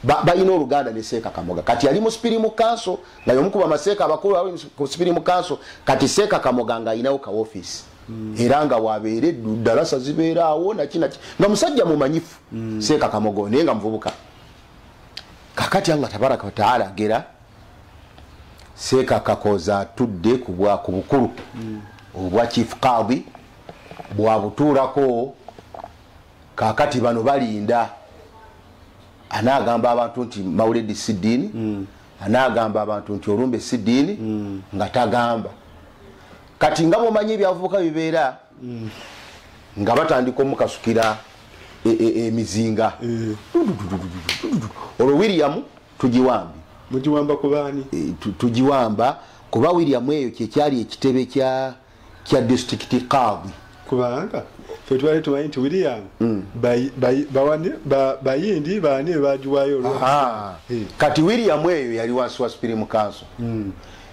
balina oluganda ne Seeka Kamoga kati yali mu Supreme Council nga y'omukuba amaseeka abakulu awo ku Supreme Council kati Seeka Kamoga nga alinawo ka office era nga wabeere ddalasa zibeera awo naki nga musajja mumanyifu Seeka Kamoga naye nga muvubuka kakati nga tabaraka wa taala agera Seeka Kakooza atudde ku bukulu obwa chief qadi bwabutuulako kakati bano balinda anaagamba abantu nti mawuledi si ddiini anaagamba abantu nti olumbe si ddiini nga tagamba kati nga bomanyi ebyavubuka bibeera nga batandika omukasukira emizinga olwo William tugiwambi mugiwamba kubaani tugiwamba kuba William eyo kyekyali ekitebe kya district qadi kubanga ffe twali tumanyi nti William bayindi baani bebagiwayo kati William eyo yali wansi wa Supreme Council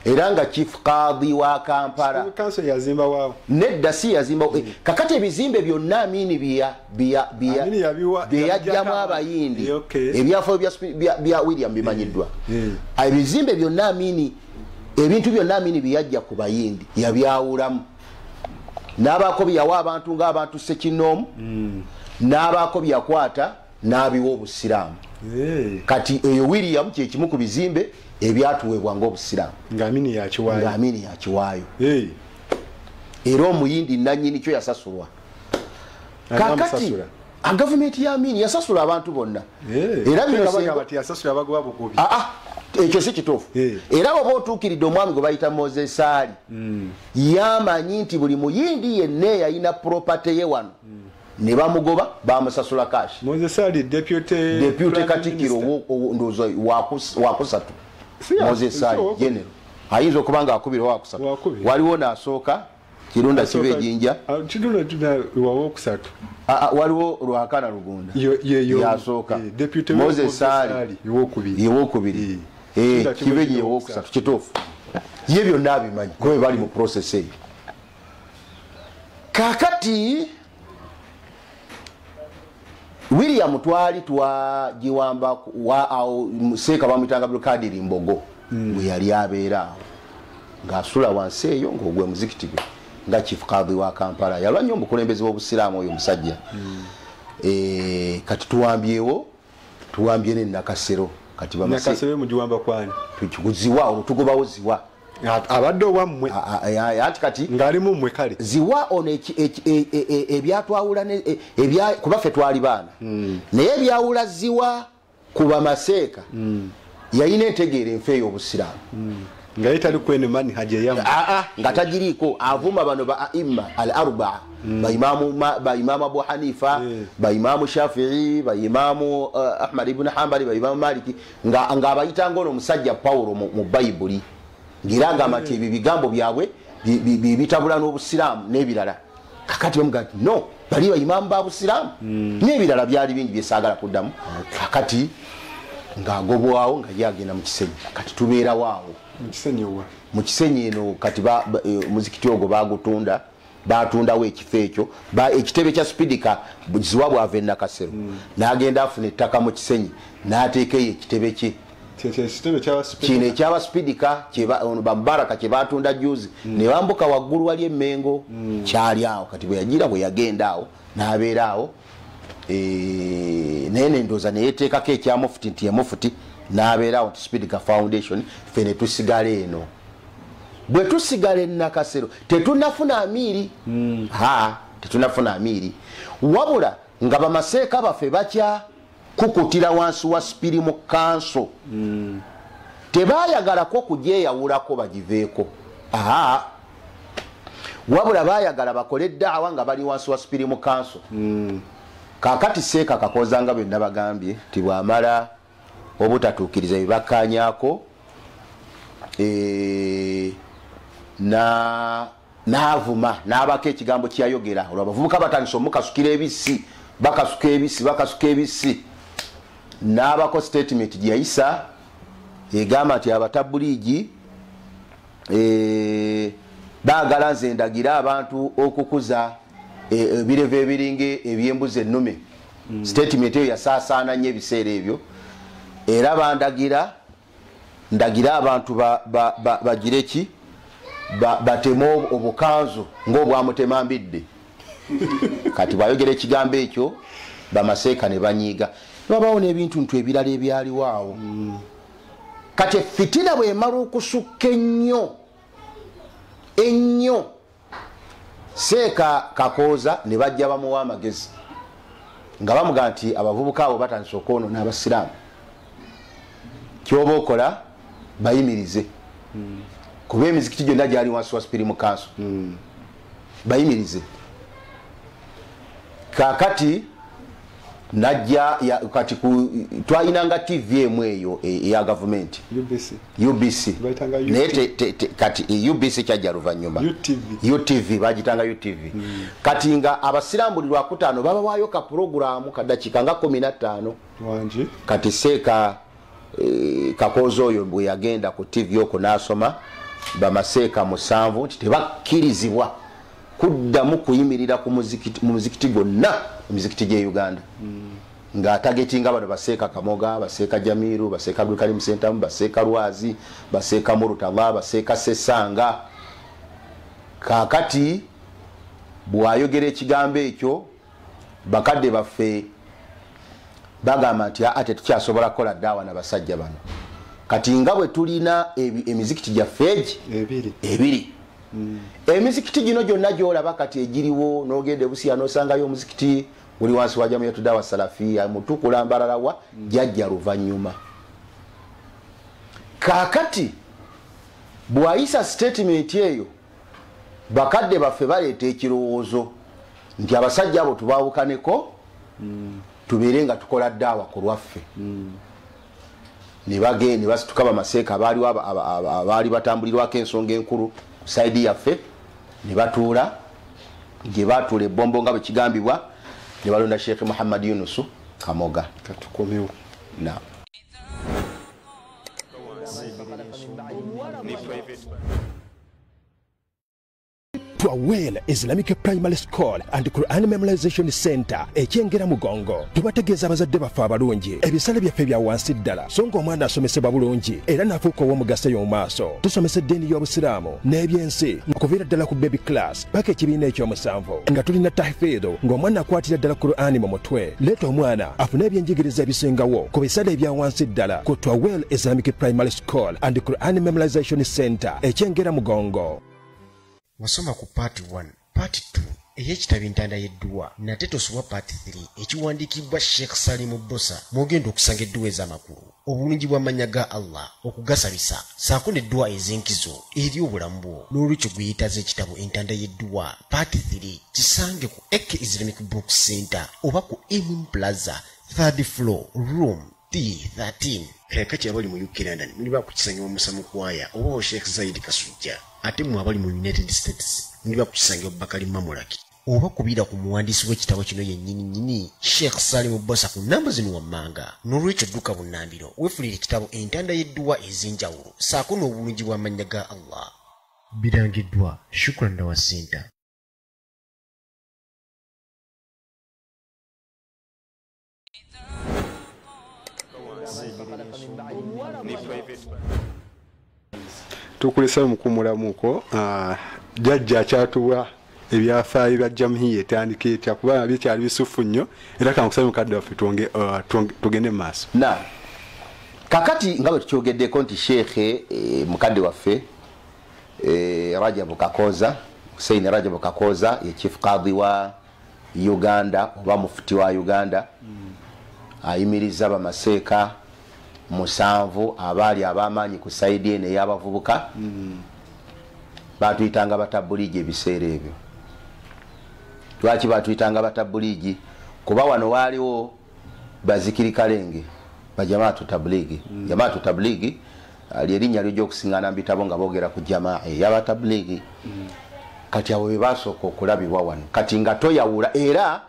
era nga chief qadi wa Kampala Council yazimba waawo nedda si yazimba kakati ebizimbe byonna Amini byeyajjamu abayindi ebyafo bya William bimanyiddwa ebizimbe byonna Amini ebintu byonna Amini byeyajja ku bayindi yabyawulamu n'abaako byawa abantu ng'abantu Sekinoomu n'abaako byakwata n'abiwa obusiraamu kati eyo William kyekimu ku bizimbe ebyatuweebwa ng'obusiraamu ng'Amini yakiwaayo era omuyindi nannyini kyo yasasulwa kakati Government ya Amin yasasula abantu bonna. Era bino bati yasasula abagoba bukubi. Ekyo si kituufu. Era oba otuukiridde omwami gwe bayita Moses Ali yamanyi nti buli muyindi yenna yalina property ye wano ne bamugoba bamusasula cash. Moses Ali deputy Katikkiro ndozo wakusatu. Moses Ali general ayinza okuba nga akubira wakusatu. Waliwo n'asooka Kirunda Kibe Jinja Kirunda wawokusatu. Waliwo Lwakana Lugunda yasooka. Moses Ali yewokubiri. Kibe yewokusatu kituufu. Ye byonna abimanyi kuba bali mu process eyo. Kakati William twali twagiwamba Seeka bamuyitanga Abdulkadir Mbogo bwe yali abeera awo ng'asula wansi eyo ng'ogwe muzikiti gwe nga chief kadhi wa Kampala yalwanya omukulembeze w'obusiraamu oyo musajja. Kati tuwambye ne Nakasero kati bamase Nakasero mujiwamba kwani tukiguziwa olutugobawo ziwa abadde wammwe ati kati ngali mu mmwe kale ziwa ono ebyatwawula kuba ffe twali baana naye ebyawula ziwa kuba Maseeka yalina entegeera enfe ey'obusiraamu nga yitali kwene mani hajeyamu nga tagiriiko avuma bano ba aimma al-arbaa ba imamu Abu Hanifa ba imamu Shafi'i ba imamu Ahmad ibn Hanbali ba imamu Maliki nga abayitanga ono musajja Paulo mu Bayibuli ngiranga amati ebi bigambo byabwe bitabula n'obusiraamu n'ebirala. Kakati bamuga no bali ba imamu ba busiraamu n'ebirala byali bingi byesaagala kuddamu. Kakati ng'agobwawo nga yagenda mu kisenyi. Kati tubeera waawo mu kisenyi eno kati muzikiti ogwo bagutunda batundawo ekifo ekyo ekitebe kya Spidika ziwa bwava Nakasero n'agenda afuna ettaka mu kisenyi n'ateekayo ekitebe kye kino ekyaba Spidika bamubaraka kye batunda juzi ne bambuka waggulu wali Emmengo kyali awo. Kati bwe yagira bwe yagenda awo n'abeera awo naye nendooza neyeteekako ekya mufuti nti yemufuti n'abeera awo nti Spidika Foundation ffe ne tusigala eno. Bwe tusigala e Nakasero tetunafuna amiiri tetunafuna amiiri wabula nga bamaseeka baffe bakya kukutira wansi wa Spiri mu kanso tebayagalako kugyeyawulako bagiveeko wabula bayagala bakole eddaawa nga bali wansi wa Spiri mu kanso. Kakati Seeka Kakoza nga bwe nabagambye ti bwamala obutatuukiriza bibakkaanyaako n'avuma n'abako ekigambo kyayogera olwo abavubuka batandise omukasukira ebisi bakasuka ebisi n'abako statement gye yayisa egamba nti abatabuliigi baagala nze ndagira abantu okukuza ebirevu ebiringa ebyembuzi ennume. Statement eyo yasaasaana nnyo ebiseera ebyo era ndagira abantu bagire ki bateme obukanzu ng'obwamutema mbidde. Kati bwayogera ekigambo ekyo bamaseeka ne banyiiga babawo n'ebintu ntu ebirala ebyaliwo awo. Kati fitina bw'emala okusukka ennyo Seeka Kakooza ne bajja bamuwa amagezi nga bamuga nti abavubuka abo batandise okwonoona abasiraamu kyoba okola bayimirize kuba emizikiti gyonna gyali wansi wa Spiri mu kanso bayimirize. Kakati najja kati twayinanga TV emu eyo eya gavumenti UBC naye kati UBC kyajja luvannyuma UTV bagitanga UTV. Kati nga abasiraamu buli lwakutaano babawaayo ka puroguramu kaddakiika nga 15 kati Seeka Kakooza oyo bwe yagenda ku TV okwo n'asoma bamaseeka 7 nti tebakkirizibwa kuddamu kuyimirira mu muzikiti gwonna emizikiti gy'e Uganda ng'atagetinga bano Baseeka Kamoga, Baseeka Jamiru, Baseeka Abdulkarim Sentamu, Baseeka Lwazi, Baseeka Murutala, Baseeka Sesanga. Kakati bw'ayogera ekigambo ekyo bakadde baffe bagamba nti ate tukyasobola kukola ddaawa n'abasajja bano. Kati nga bwe tulina emizikiti gyaffe ebiri emizikiti gino gyonna gy'olaba kati egiriwo n'ogenda Busia n'osangayo omuzikiti uli wansi wa Jamiyatu Dawa Salafia mutukula mbalalawa jajja luvanyuma. Kakati bwayisa statement eyo bakadde baffe baleeta ekirowoozo nti abasajja abo tubawukaneko tubeere nga tukola daawa ku lwaffe. Ne basituka bamaseeka abaali batambulirwako ensonga enkulu ku saidi yaffe ne batuula gye batuula ebbombo nga bwe kigambibwa ne balonda Sheikh Muhammad Yunus Kamoga. Katukomewo. Na Twawel Islamic Primary School and Quran Memorization Center ekyengera mugongo. Tubategeeza abazadde baffe abalungi ebisale byaffe bya wansi ddala so ng'omwana asomesebwa bulungi era n'afuuka ow'omugaso y'omaaso. Tusomesa eddiini y'obusiraamu n'ebyensi okuviira ddala ku baby class paka ekibiina ekyomusanvu nga tulina tahfiidhu ng'omwana akwatira ddala Qur'ani mu mutwe. Leeta omwana afune ebyenjigiriza ebisingawo ku bisale ebya wansi ddala ku Twawel Islamic Primary School and Quran Memorization Center ekyengera mugongo. Wasoma ku part 1, part 2 ey'ekitabo entanda y'edduwa nate tosubwa part 3 ekiwandiikibwa Sheikh Salim Bosa mwogenda okusanga edduwa ez'amakulu obulungi bw'amannya ga Allah okugasabisa saako n'edduwa ez'enkizo eri obulamu bwo n'olwekyo gweyitaza ekitabo entanda y'edduwa part 3 kisange ku Ek Islamic Book Center oba ku Emin Plaza 3rd floor room T13 kakati abali mu UK London muli bakukisanga omusamu kwaya oba Sheikh Zaid Kasujja ate mu abali mu United States muli bakukisanga Bakari Mamulaki oba kubira ku muwandiisi w'ekitabo kino yennyini Sheikh Salim Bosa ku namba zino wammanga n'olwekyo dduka bunnambiro weefulira ekitabo entanda y'edduwa ez'enjawulo saako n'obulungi bw'amannya ga Allah birangiddwa Shukran Dawa Center. Tukulesa mukumulamuko jajja akyatuwa ebyafaayo bya Jamiya etandika etya kuba bikyali bisufu nnyo era kankusaba mukadde waffe tugende mu maaso. Na kakati nga bwe tukyogeddeko nti Sheikh mukadde waffe Rajabu Kakoza Hussein Rajabu Kakoza ye chief qadhi wa Uganda oba mufuti wa Uganda ayimiriza bamaseeka musanvu abaali ab'amaanyi ku saidi eno ey'abavubuka batuyitanga batabuligi ebiseera ebyo. Lwaki batuyitanga batabuligi? Kuba wano waaliwo bazikiri kalenge bajamaatu tabuligi. Jamaatu tabuligi lyerinnya ly'okusiŋŋaana mu bitabo nga boogera ku jamaa ey'abatabuligi. Kati abo be basooka okulabibwa wano kati nga toyawula era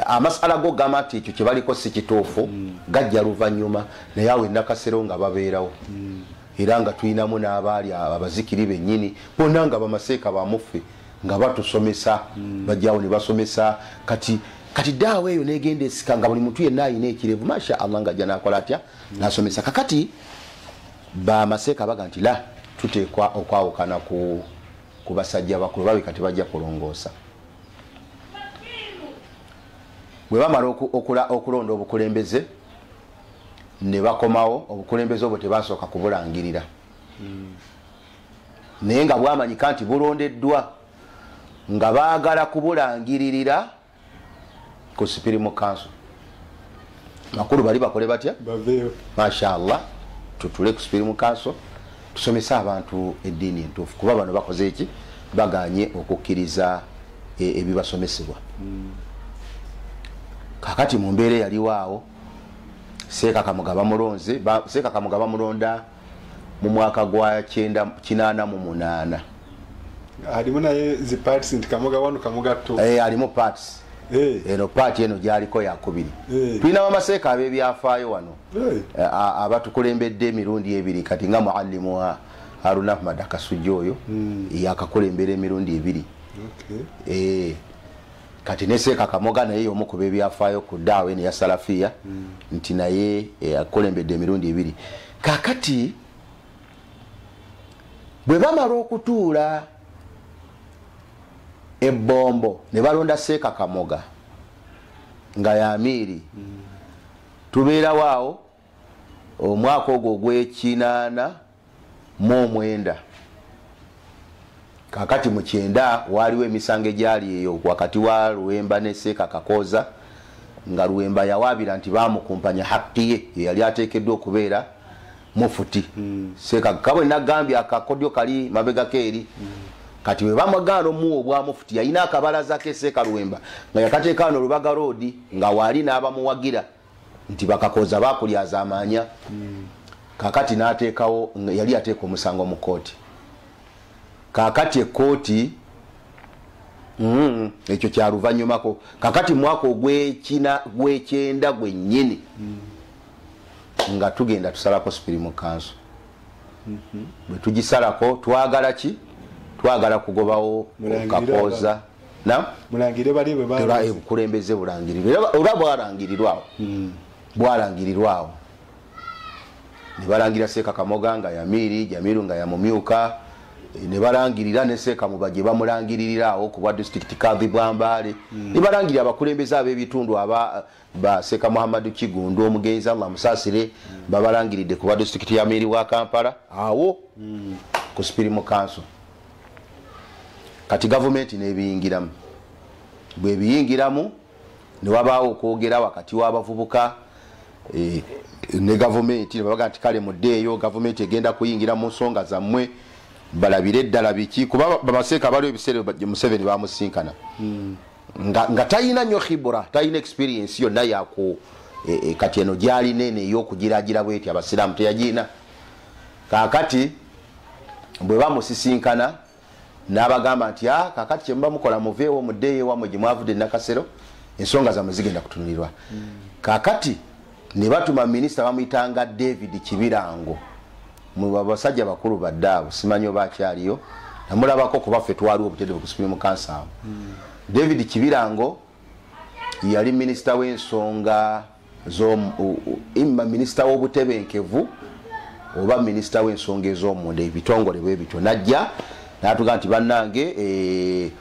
amasala go gamba nti ekyo kye baliko si kituufu gajja luvannyuma naye awo ennakasero nga babeerawo era nga tulinamu n'abaali abazikiri bennyini bonna nga bamaseeka bamuffe nga batusomesa bajjawo ne basomesa kati daawa eyo negenda esika nga buli muntu yenna ayina ekirevu masha Allah nga ajja nakola atya nasomesa. Kakati bamaseeka baga nti la tuteekwa okwawukana ku basajja bakulu babe kati bajja kulongoosa. Bwe bamala okulonda obukulembeze ne bakomawo obukulembeze obwo tebasooka kubulangirira naye nga bwamanyika nti bulondeddwa nga baagala kubulangiririra ku Supreme Council. Makulu bali bakole batya? Baveyo. Mashallah tutule ku Supreme Council tusomesa abantu eddiini entuufu kuba bano bakoze eki baganye okukkiriza ebibasomesebwa. Kakati mu mbeera yaliwaawo Seeka Kamuga bamulonze Seeka Kamuga bamulonda mu mwaka gwa 1988. Alimu naye zi parts nti Kamuga wano Kamuga to. Alimu parts. Eno party eno gyaliko yakubiri. Tulina bamaseeka ab'ebyafaayo wano abatukulembedde emirundi ebiri kati nga muallimu Haruna Ahmad Kasujja oyo yakakulembera emirundi ebiri. Kati ne Seeka Kamoga naye omu ku b'ebyafaayo ku daawa eno ya Salafia nti naye akulembedde emirundi ebiri. Kakati bwe bamala okutuula ebbombo ne balonda Seeka Kamoga nga y'amiiri tubeerawo awo omwaka ogwo ogw'ekinaana kakati mu 9 waliwo emisango egyali eyo wakati wa Luwemba ne Seeka Kakoza nga Luwemba yawaabira nti bamukumpanya haqqi ye yali ateekeddwa okubeera mufuti Seeka kabwe nagambye akakodyo kali mabega keeri kati bwe bamagaana omuwa obwa mufuti yalina akabalaza ke Seeka Luwemba nga yakateekaano Lubaga Road nga waali n'abamuwagira nti bakakoza bakulyaza amaanya kakati n'ateekawo yali ateeka omusango mu kooti kakati ekooti ekyo kyaluvanyumako kakati mwaka ogwekyenda gwennyini nga tugenda tusalako Supreme Council bwe tugisalako twagala ki twagala kugobawo kakoza mulangire bali bwe bukulembeze bulangirirwa oba bwalangirirwawo ne balangira Seeka Kamoga nga yamiri Jamiru nga yamumyuka ne balangirira ne Seeka Mubajje bamulangiririrawo ku bwa district kadhi Bwambale ne balangirira abakulembeze ab'ebitundu ba Seeka Muhammadu Kigundu omugenzi Allah musasire babalangiridde ku bwa district ya Miri wa Kampala awo ku Supreme Council kati government nebiyingiramu bwe biyingiramu ne wabaawo okwogera wakati w'abavubuka ne government ne babaga nti kale muddeeyo government egenda kuyingira mu nsonga zammwe balabire eddala biki kuba bamaseeka abaliwo ebiseera Museveni bamusinkana nga talina nnyo khibura talina experience yonna yako kati eno gyali nene ey'okugiragira bweti abasiraamu teyagina kakati bwe bamusisinkana n'abagamba nti kakati kyemuba mukola muveewo muddeeyo wamwe gye mwavudde Nakasero ensonga zammwe zigenda kutunulirwa kakati ne batuma minisita bamuyitanga David Kibirango mu abasajja bakulu baddaabo simanyi oba akyaliyo namulabako kuba ffe twaliwo obutedde ku Supreme Council David Kibirango yali minisita w'ensonga imma minisita w'obutebenkevu oba minisita w'ensonga ez'omunda ebitongole bwe bityo najja n'atuga nti bannange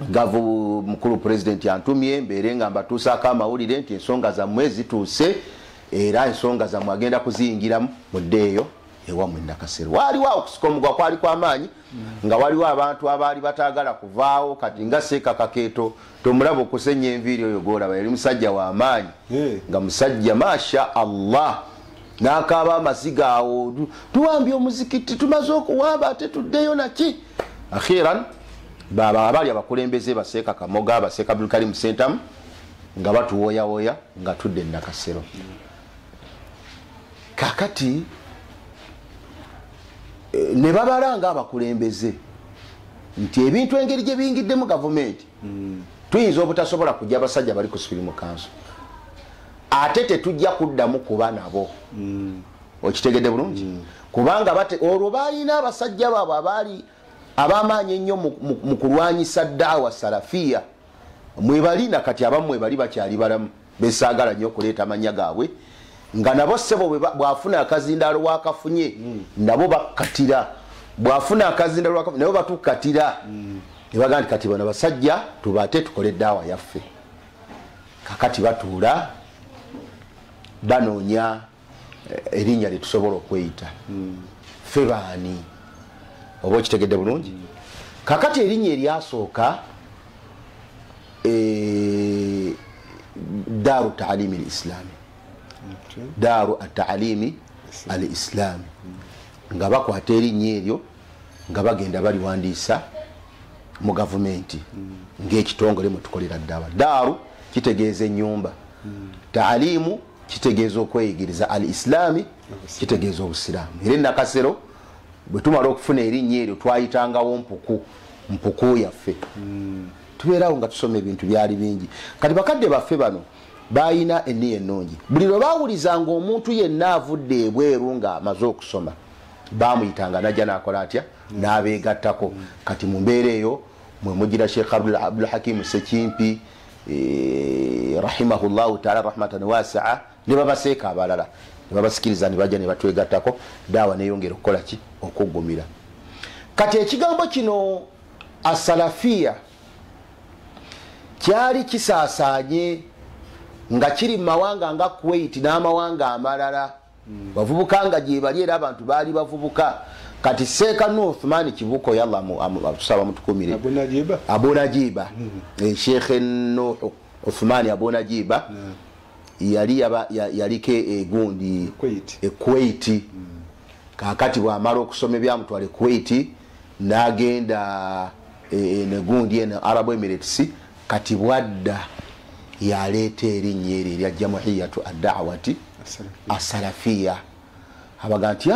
gavu mukulu president antumye mbeere nga mbatuusaako amawulire nti ensonga zammwe zituuse era ensonga zammwe agenda kuziyingiramu muddeeyo ewammwe Nakasero waaliwo okusika omugwa kwali kw'amaanyi nga waliwo abantu abaali bataagala kuvaawo kati nga Seeka Kakeeto tomulaba okusenya enviiri oyo gwolaba yali musajja w'amaanyi nga musajja masha Allah n'akaaba amaziga awo tuwambye omuzikiti tumaze okuwamba ate tuddeyo naki akhiran baba abali abakulembeze ba Seeka Kamoga ba Seeka Abdulkarim Sentamu nga batuwoyawoya nga tudde Nakasero kakati ne babalanga abakulembeze nti ebintu engeri gye biyingiddemu gavumenti tuyinza obutasobola kujja abasajja bali ku Supreme Council ate tetujja kuddamu kuba nabo okitegedde bulungi kubanga olwo balina abasajja baabwe abaali abamaanyi ennyo mu kulwanyisa ddaawa salafiya mwebalina kati abammwe bali bakyali balamu besaagala nnyo okuleeta amannya gaabwe nga nabo ssebo bw'afuna akazindaalo wakafunye nabo bakatira bw'afuna akazindaalo wakafunye nabo batukatira ne bagamba nti kati bano basajja tubate tukole eddaawa yaffe kakati batuula banoonya erinnya lye tusobola okweyita ffe baani oba okitegedde bulungi kakati erinnya eryasooka Daaru Taalimi al-Islami Daaru at-Taalimi al-Islami nga bakwata erinnya eryo nga bagenda baliwandiisa mu gavumenti ng'ekitongole mwe tukolera ddaawa Daaru kitegeeza ennyumba Taalimu kitegeeza okweyigiriza al-Islami kitegeeza obusiraamu era Nakasero bwe tumala okufuna erinnya eryo twayitangawo mpuku yaffe tubeerawo nga tusoma ebintu byali bingi kati bakadde baffe bano bayina enniya ennungi buli lwe baawulizanga omuntu yenna avudde ebweru nga amaze okusoma bamuyitanga najja n'akola atya n'abeegattako kati mu mbeera eyo mwe mugira Sheikh Abdul Hakim Sekimpi rahimahullahu taala rahmatan wasia ne babaseeka abalala ne babasikiriza ne bajja ne batwegattako daawa neyongera okukola ki okuggumira kati ekigambo kino asalafiya kyali kisaasaanye nga kiri mu mawanga nga Kuwait n'amawanga amalala bavubuka nga gye bali era abantu baali bavubuka kati Seeka Nuuthman Kibuko yalla atusaba mutukumire Abu Najiba Sheikh Nuuhu Uthmani Abu Najiba yaliko egundi Kuwait kakati bwamala okusoma ebyamutwala Kuwait n'agenda negundi eno Arab Emirates kati bwadda yaleeta erinnya eryo erya Jamhiyatu ad-Da'wati as-Salafiyya abaga nti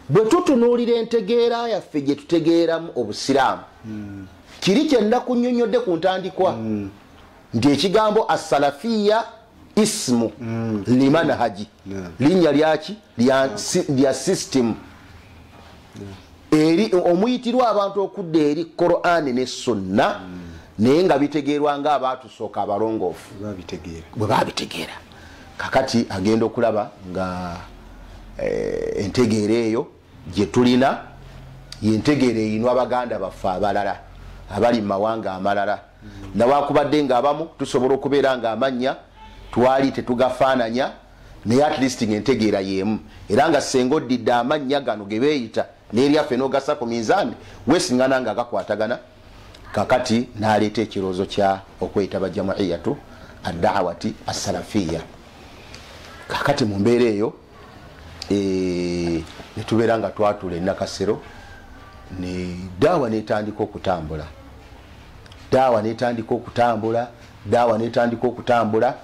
bwe tutunuulira entegeera yaffe gye tutegeeramu obusiraamu kiri kyenna kunnyonnyodde ku ntandikwa nti ekigambo as-Salafiyya ismu limanhaji linnya lyaki lya system eri omuyitirwa abantu okudda eri Qur'an ne Sunna naye nga bitegeerwa nga abaatusooka abalongoofu bwe babitegeera kakati agenda okulaba nga entegeera eyo gye tulina yentegeera eyinwa abaganda baffe abalala abali mu mawanga amalala nawakubadde nga abamu tusobola okubeera nga amannya twali tetugafaananya naye at least ng'entegeera y'emu era nga senga oddidde amannya gano ge beeyita n'eryaffe n'ogasa ku minzaani weesiŋŋana nga gakwatagana kakati n'aleeta ekirowoozo kya okweyitaba Jamhiyatu ad-Da'wati as-Salafiyya kakati mu mbeera eyo ne tubeera nga twatula e Nakasero ne daawa n'etandika okutambula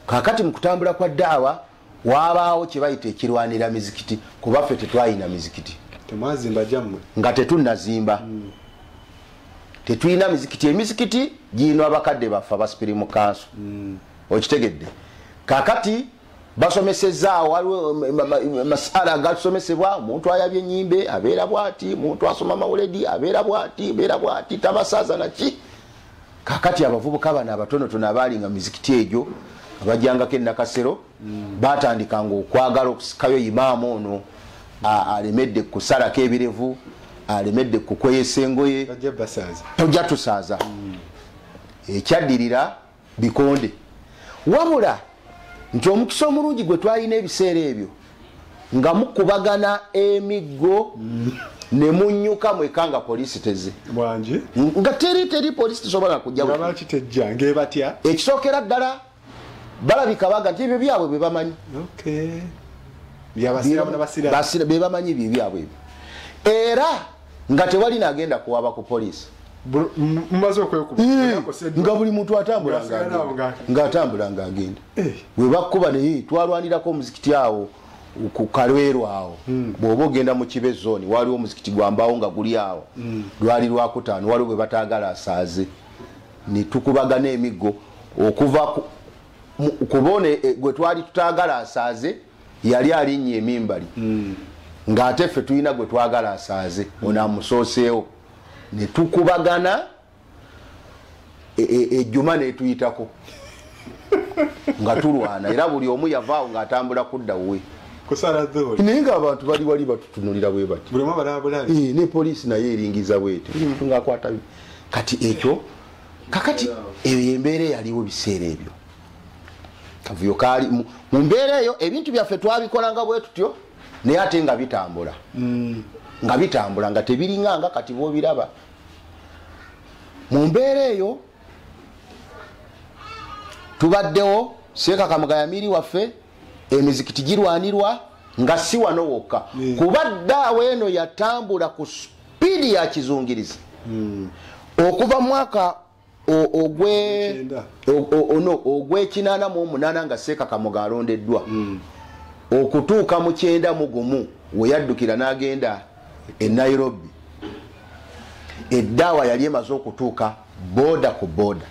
kakati mu kutambula kwa daawa wabaawo kye bayita ekirwanira mizikiti kuba ffe tetwalina mizikiti temwazimba jammwe nga tetunnazimba tetulina mizikiti emizikiti giino abakadde baffe abasipiri mu kanso okitegedde kakati basomesezaawo waliwo masala agasomesebwa omuntu ayabye ennyimbe abeera bwati omuntu asoma mawuledi abeera bwati tabasaza naki kakati abavubuka bano abatonotono abaalinga mizikiti egyo abajjangako e Nakasero batandikanga okwagala okusikayo imaamu ono alemedde kusalako ebirevu alemedde kukweyesa engoye tojja tusaaza ekyaddirira bikonde wabula nti omukisa omulungi gwe twalina ebiseera ebyo nga mukubagana emiggo ne munnyuka mwekanga poliisi teze nga teri poliisi tesobola kujja ekisookera ddala balabika baga nti ebyo byabwe bebamanyi bebamanyi byo byabwe ebyo era nga tewali nagenda kuwaba ku poliisi nga buli muntu atambula ng'agenda bwe bakkuba naye twalwanirako omuzikiti awo ku Kalweru awo bw'oba ogenda mu Kibe zone waliwo omuzikiti gwambawo nga guli awo lwali lwakutaano waliwo bwe bataagala asaaze ne tukubagana emiggo okuva kubone gwe twali tutaagala asaaze yali alinnya emimbali ng'ate ffe tulina gwe twagala asaaze ono amusooseewo ne tukubagana ejjuma netuyitako nga tulwana era buli omu yavaawo ng'atambula kudda wuwe naye ng'abantu bali wali batutunulira bwe bati ne poliisi naye eringiza bwete buli muntu ng'akwata kati ekyo kakati eyo embeera eyaliwo biseera ebyo kavuyo kaali mu mbeera eyo ebintu byaffe twabikolanga bwe tutyo naye ate nga bitambula nga tebiringanga kati bw'obiraba mu mbeera eyo tubaddewo Sheikh Kamugayamiri waffe emizikiti girwanirwa nga si wano wokka kuba ddaawo eno yatambula ku spiidi ya kizungirizi okuva mwaka ogw'ekinaana nga Sheikh Kamuga alondeddwa okutuuka mu 91 we yaddukira n'agenda e Nairobi eddaawa yali emaze okutuuka booda ku booda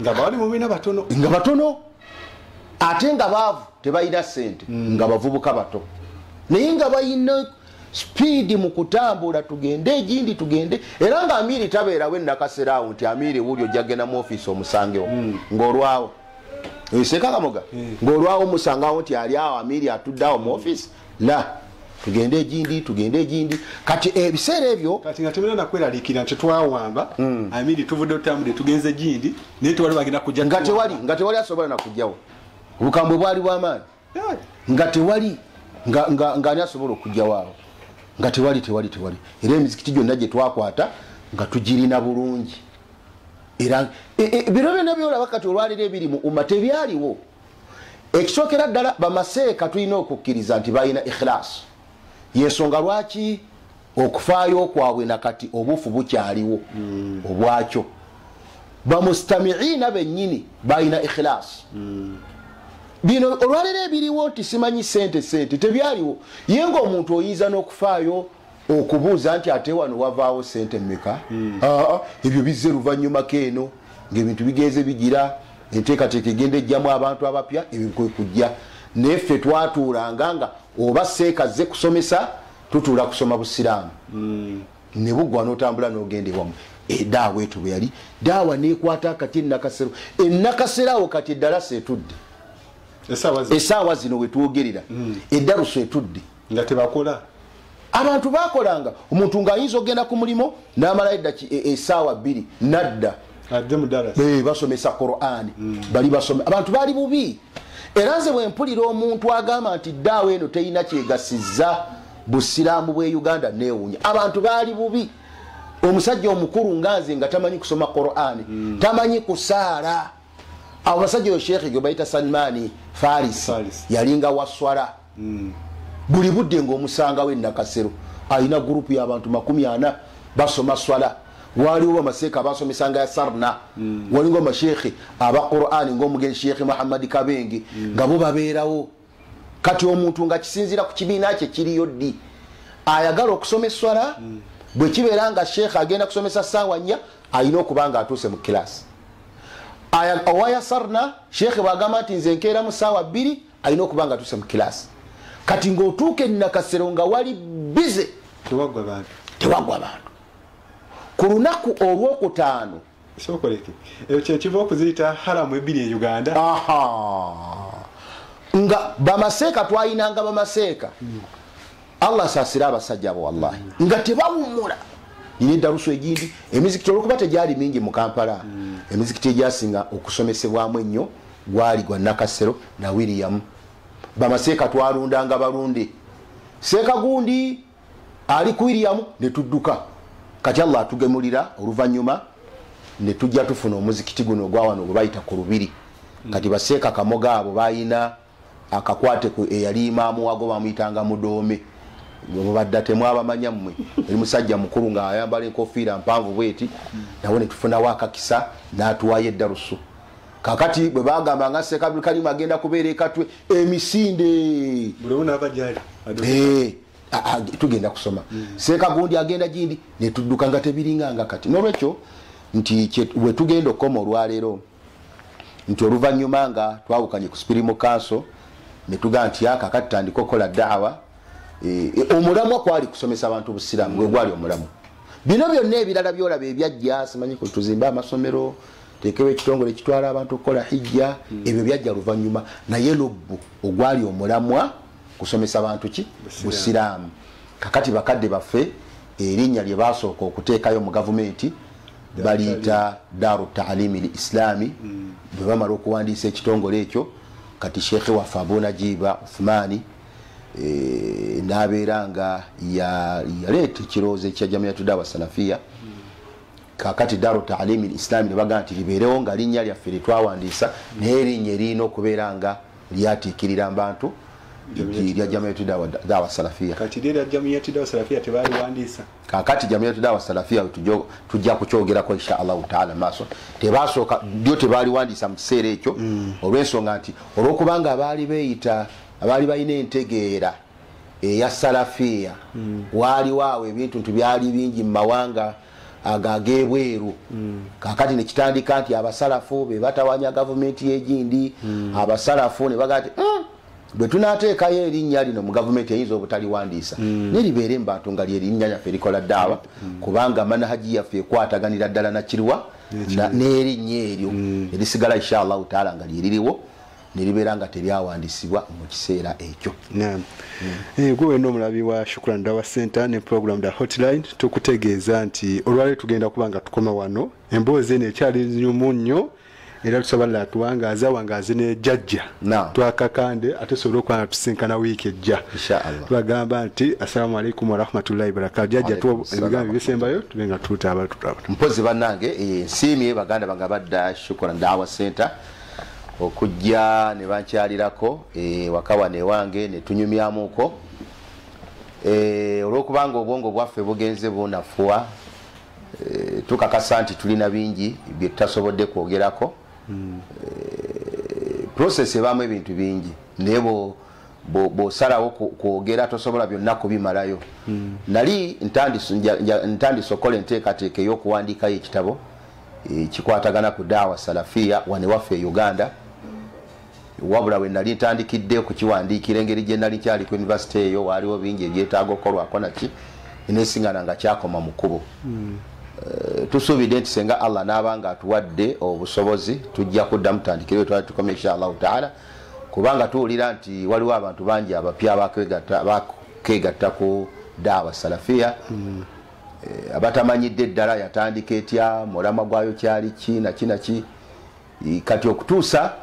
nga bali mu bina batono ate nga baavu tebalina ssente nga bavubuka bato naye nga balina speedi mu kutambula tugende egindi tugende era nga Amiri tabeerawo Nakaseraawo nti Amiri wuli ojja genda mu ofiisi omusangewo ng'olwawo Sheikh Kamuga ng'olwawo musangawo nti ali awo Amiri atuddeawo mu ofiisi la tugende egindi kati ebiseera ebyo kati nga temera nakweraliikira nti twawamba Amiri tuvudde otambudde tugenze egindi naye tewali bagenda kujja nga tewali asobola nakujjawo obukambwe bwali bw'amaanyi nga tewali nga ani asobola okujjawo awo nga tewali era emizikiti gyonna gye twakwata nga tugirina bulungi era biro byonna byolaba kati olwaliro ebiri mu umma tebyaliwo. Ekisookera ddala bamaseeka tulina okukkiriza nti balina ikhilaasi. Yensonga lwaki okufaayo kwabwe nakati obufu bukyaliwo obwakyo. Bamustamiina bennyini balina ikhilaasi. Bino olwaliro ebiriwo nti simanyi sente tebyaliwo. Ye ng'omuntu oyinza n'okufaayo okubuuza nti ate wano wavaawo sente mmeka? Ebyo bizze luvannyuma keeno ng'ebintu bigenze bigira enteekateeka egenda ejjamu abantu abapya ebyo kwe kujja. Neffe twatuulanga nga oba seekazze kusomesa tutuula kusoma busiraamu. Ne buggwa n'otambula n'ogenda ewamu. Daawa eto bwe yali daawa neekwata akati ennakasero. Ennakasero awo kati eddalasa etudde. Essaawa zino we twogerera eddaluso etudde. Nga tebakola. Abantu bakolanga omuntu ng'ayinza ogenda ku mulimo n'amalayo essaawa 2 nadda. Adde mu ddalasa. Basomesa Qur'ani. Bali basome. Abantu bali bubi. Era nze bwe mpulira omuntu agamba nti daawa eno teyina kyegasizza busiraamu bwe Uganda neewunya. Abantu bali bubi. Omusajja omukulu nganze nga tamanyi kusoma Qur'ani, tamanyi kusaala. Abasajja Sheikh gwe bayita Salmani Farisi yalinga waswala. Buli budde ng'omusanga we Nakasero alina gurupu y'abantu 40 basoma swala. Waliwo bamaseeka basomesanga ya Sarna. Walingo amashekhe aba Qur'ani ng'omugenzi Sheikh Muhammad Kabengi nga bo babeerawo. Kati omuntu nga kisinzira ku kibiina kye kiriyo ddi ayagala okusoma swala bwe kibeera nga Sheikh agenda kusomesa ssaawa 4 alina okuba nga atuuse mu kilasi. Owaya Sarna Sheikh bwagamba nti nze nkeera mu ssaawa 2 alina okuba nga atuuse mu kilasi. Kati ng'otuuka Nakasero nga wali bize tewagwa abantu. Ku lunaku olwokutaano sokoleke ekyo kyekiva okuziyita haramu ebiri e Uganda. Nga bamaseeka twayinanga bamaseeka Allah saasira abasajja abo wallahi nga tebawummula. Yini daruso egindi emizikiti olwokuba tegyali mingi mu Kampala. Emizikiti egyasinga okusomesebwamu ennyo gwali gwa Nakasero na William. Bamaseeka twalundanga balundi. Seeka gundi ali ku William ne tudduka. Kati Allah atugemulira oluvannyuma ne tujja tufuna omuzikiti guno gwa wano gwe bayita ku Lubiri. Kati baseeka kamoga abo bayina akakwate ku eyali imaamu wago bamuyitanga Mudoome. Bwe badda temwabamanya mmwe. Eri musajja mukulu nga ayambala enkofiira mpanvu bweti nawe ne tufunawo akakisa n'atuwayo eddarusu. Kakati bwe bagamba nga Seeka Abdul Karim agenda kubeera ekatwe emisinde. Bulewuna abajali. Tugenda kusoma. Seeka gundi agenda gindi ne tudduka nga tebiringanga kati. N'olwekyo nti we tugenda okoma olwaleero nti oluvannyuma nga twawukanye ku Supreme Council ne tugaa nti kakati tandika okukola daawa. Omulamwa kwali kusomesa abantu busiraamu gwe gwali omulamwa. Bino byonna ebirala byolaba ebyajja simanyi ko tuzimba amasomero tekewo ekitongole kitwala abantu okukola hijja ebyo byajja luvannyuma naye lubbu ogwali omulamwa kusomesa abantu ki busiraamu. Kakati bakadde baffe erinnya lye basooka okuteekayo mu gavumenti baliyita Daru Taalimi Islami. Bwe bamala okuwandiisa ekitongole ekyo kati Sheikh waffe Abu Najiba Uthmani n'abeera nga yaleeta ekirowoozo ekya Jamiyatu Dawa Salafia. Kakati Daru Taalimi Islami ne bagamba nti libeerewo nga linnya lyaffe lyetwawandiisa naye erinnya erina okubeera nga lyatiikirira abantu lya Jamiyatu Dawa Salafia. Kati lya Jamiyatu Dawa Salafia tebaliwandiisa. Kakati Jamiyatu Dawa Salafia tujja kukyogerako insha Allahu taala maaso. Tebasooka byo tebaliwandiisa mu kiseera ekyo olw'ensonga nti olw'okubanga abaali beeyita abaali balina entegeera eya Salafia waaliwo awo ebintu byali bingi mu mawanga agag'ebweru. Kakati ne kitandika nti abasalafu be batawanya gavumenti y'egindi abasalafu ne bagaa nti bwe tunaateekayo erinnya lino mu gavumenti eyinza obutaliwandiisa neribeere mu bantu nga lyerinnya lyaffe likola daawa kubanga manahaji yaffe ekwataganira ddala nakirwa n'erinnya eryo erisigala insha Allahu taala nga lyeririwo neribeera nga teryawandiisibwa mu kiseera ekyo. Gwe wenna omulabi wa Shukran Dawa Center ne program da hotline tukutegeeza nti olwaleero tugenda kuba nga tukoma wano emboozi eno ekyali nyumu nnyo era tusobola tuwangaaza wangaazi ne jajja twakakande ate sobola okwanga tusinkana wiiki ejja twagamba nti assalamu alaikum warahmatullahi wabarakatu jajja ebigambo bisembayo tubenga tuta mpozi bannange nsiimye baganda bange badda Shukran Dawa Center okujja ne bankyalirako wakawane ewange ne tunyumyamuko olwokubanga obwongo bwaffe bugenze bunafuwa tukakasa nti tulina bingi bye tutasobodde kwogerako process ebaamu ebintu bingi naye bw'osalawo kwogera tosobola byonna kubimalayo nali ntandise okola enteekateeka ey'okuwandiikayo ekitabo kikwatagana ku daawa salafiya wane waffe e Uganda wabula we nali ntandikidde okukiwandiikira engeri gye nali kyali ku university eyo waaliwo bingi ebyetaaga okukolwako naki neesiŋŋana nga kyakoma mu kkubo tusuubidde nti senga Allah n'abanga atuwadde obusobozi tujja kuddamu tutandikire twali tukomye inshallah taala kubanga tuwulira nti waliwo abantu bangi abapya bakeegatta ku daawa salafiya abatamanyidde ddala yatandika etya mulama gwayo kyali ki naki kati okutuusa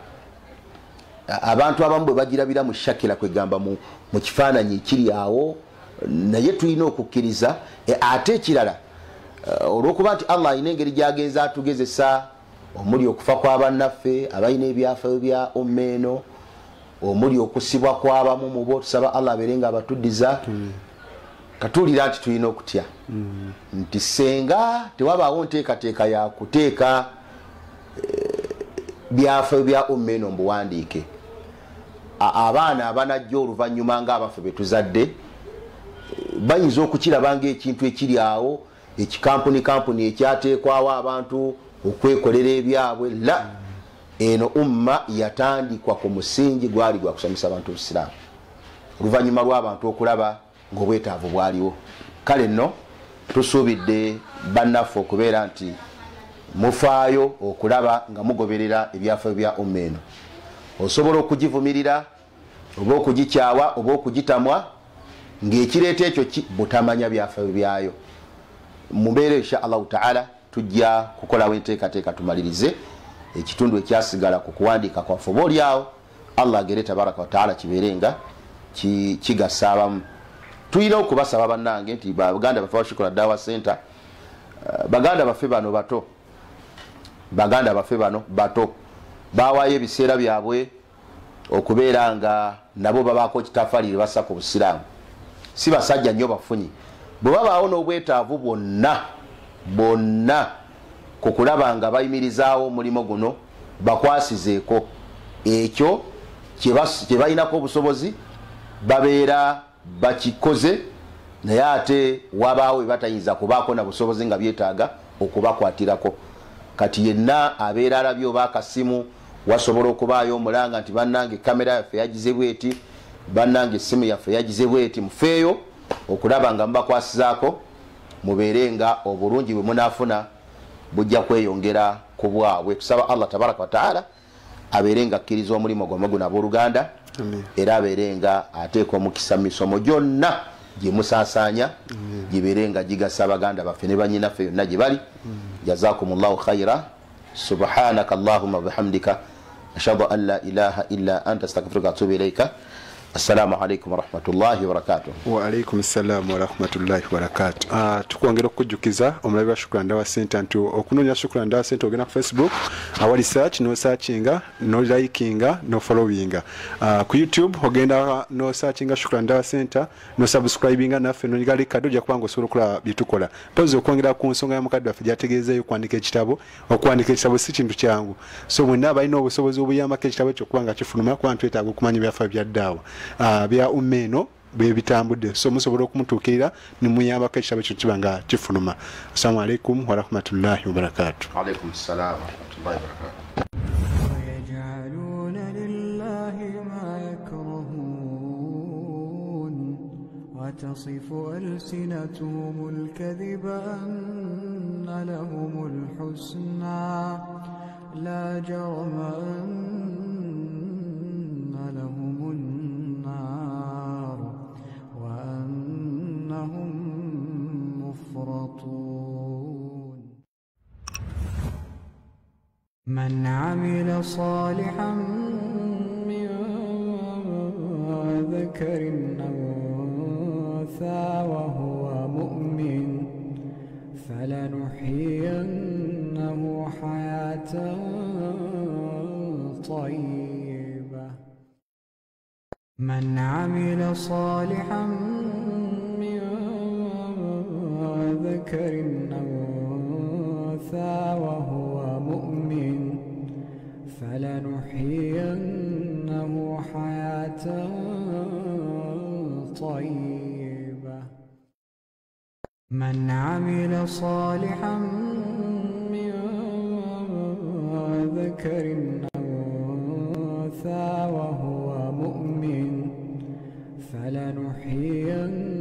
abantu abamu bwe bagirabira mu shakira kwegamba mu kifaananyi kiri awo naye tulina okukkiriza ate ekirala olwokuba nti Allah alina engeri gyagenza atugezesa omuli okufa kw'abannaffe abalina ebyafaayo bya ummeeno omuli okusibwa kw'abamu mu bo tusaba Allah abeere nga abatuddiza katuulira nti tulina okutya nti senga tewabaawo nteekateeka ya kuteeka byafaayo bya ummeeno mbuwandiike abaana abanajja oluvannyuma ng'abaffe be tuzadde bayinza okukiraba ng'ekintu ekiri awo ekikampuni ekyateekwawo abantu okwekolera ebyabwe la eno umma yatandikwa ku musingi gwali gwa kusomesa abantu busiraamu oluvannyuma lw'abantu okulaba ng'obwetaavu bwaliwo kale nno tusuubidde bannaffe okubeera nti mufaayo okulaba nga mugoberera ebyafaayo bya umma eno osobola okugivumirira oba okugikyawa oba okugitamwa ng'ekireeta ekyo butamanya byafaayo byayo mumbeera insha allahu taala tujja kukolawo enteekateeka tumalirize ekitundu ekyasigala ku kuwandiika kwaffe oba oliawo Allah agere tabaraka wataala kibeerenga kigasa abamu tulina okubasaba bannange nti baganda baffe Shukran Dawa Center baganda baffe bano bato bawaayo ebiseera byabwe okubeera nga nabo babaako kitafalire bassa ku busiraamu si basajja nnyo bafunyi bwe babaawo n'obwetaavu bonna ku kulaba nga bayimirizaawo omulimu guno bakwasizeeko ekyo kye balinako obusobozi babeera bakikoze naye ate wabaawo batayinza kubaako na busobozi nga byetaaga okubakwatirako kati yenna abeera alabye oba akasimu wasobola okubaayo omulanga nti bannange kamera yaffe yagize bweti bannange essimu yaffe yagize bweti mufeeyo okulaba nga mubakwasizaako mubeere nga obulungi bwe munaafuna bujja kweyongera ku bwabwe tusaba Allah tabaraka wataala abeere nga akkiriza omulimu gwamwe guno abooluganda era abeere nga ateeka omukisa mu misomo gyonna gye musaasaanya gibeere nga gigasa abaganda baffe ne bannyinaffe yonna gye bali jazakumullahu khaira subhanaka allahumma bihamdika ashhadu an la ilaha illa anta astaghfiruka wa atubu ilaika assalamu alaikum warahmatullahi wabarakatuh. Wa alaikum assalam warahmatullahi wabarakatuh. Tukwongera okujjukiza omulabi wa Shukran Dawa Center nti okunoonya Shukran Dawa Center ogenda ku Facebook awali search no searchinga no likinga no followinga ku YouTube ogenda no searchinga Shukran Dawa Center no subscribinga naffe no nyigali kado ja kubanga osobola okulaba byetukola tozi okwongera ku nsonga ya mukadde waffe gyategeezeeyo okuwandika ekitabo si kintu kyangu so mwenna balina obusobozi obuyambako ekitabo ekyo kubanga kifuluma kuba twetaaga okumanya byafaayo bya ddaawa bya ummeeno bwe bitambudde so musobola okumutuukirira nimuyambako ekitabo ekyo kiba nga kifuluma. Assalamu alaikum warahmatullahi wabarakatuh. Alaikum assalam warahmatullahi wabarakatuh. ويجعلون لله ما يكرهون وتصف ألسنتهم الكذب أن لهم الحسنى لا جرم أن لهم النار وأنهم مفرطون. من عمل صالحا من ذكر أو أنثى وهو مؤمن فلنحيينه حياة طيبة. من عمل صالحا من ذكر أو أنثى وهو مؤمن فلنحيينه حياة طيبة. من عمل صالحا من ذكر أو أنثى وهو مؤمن فلنحيينه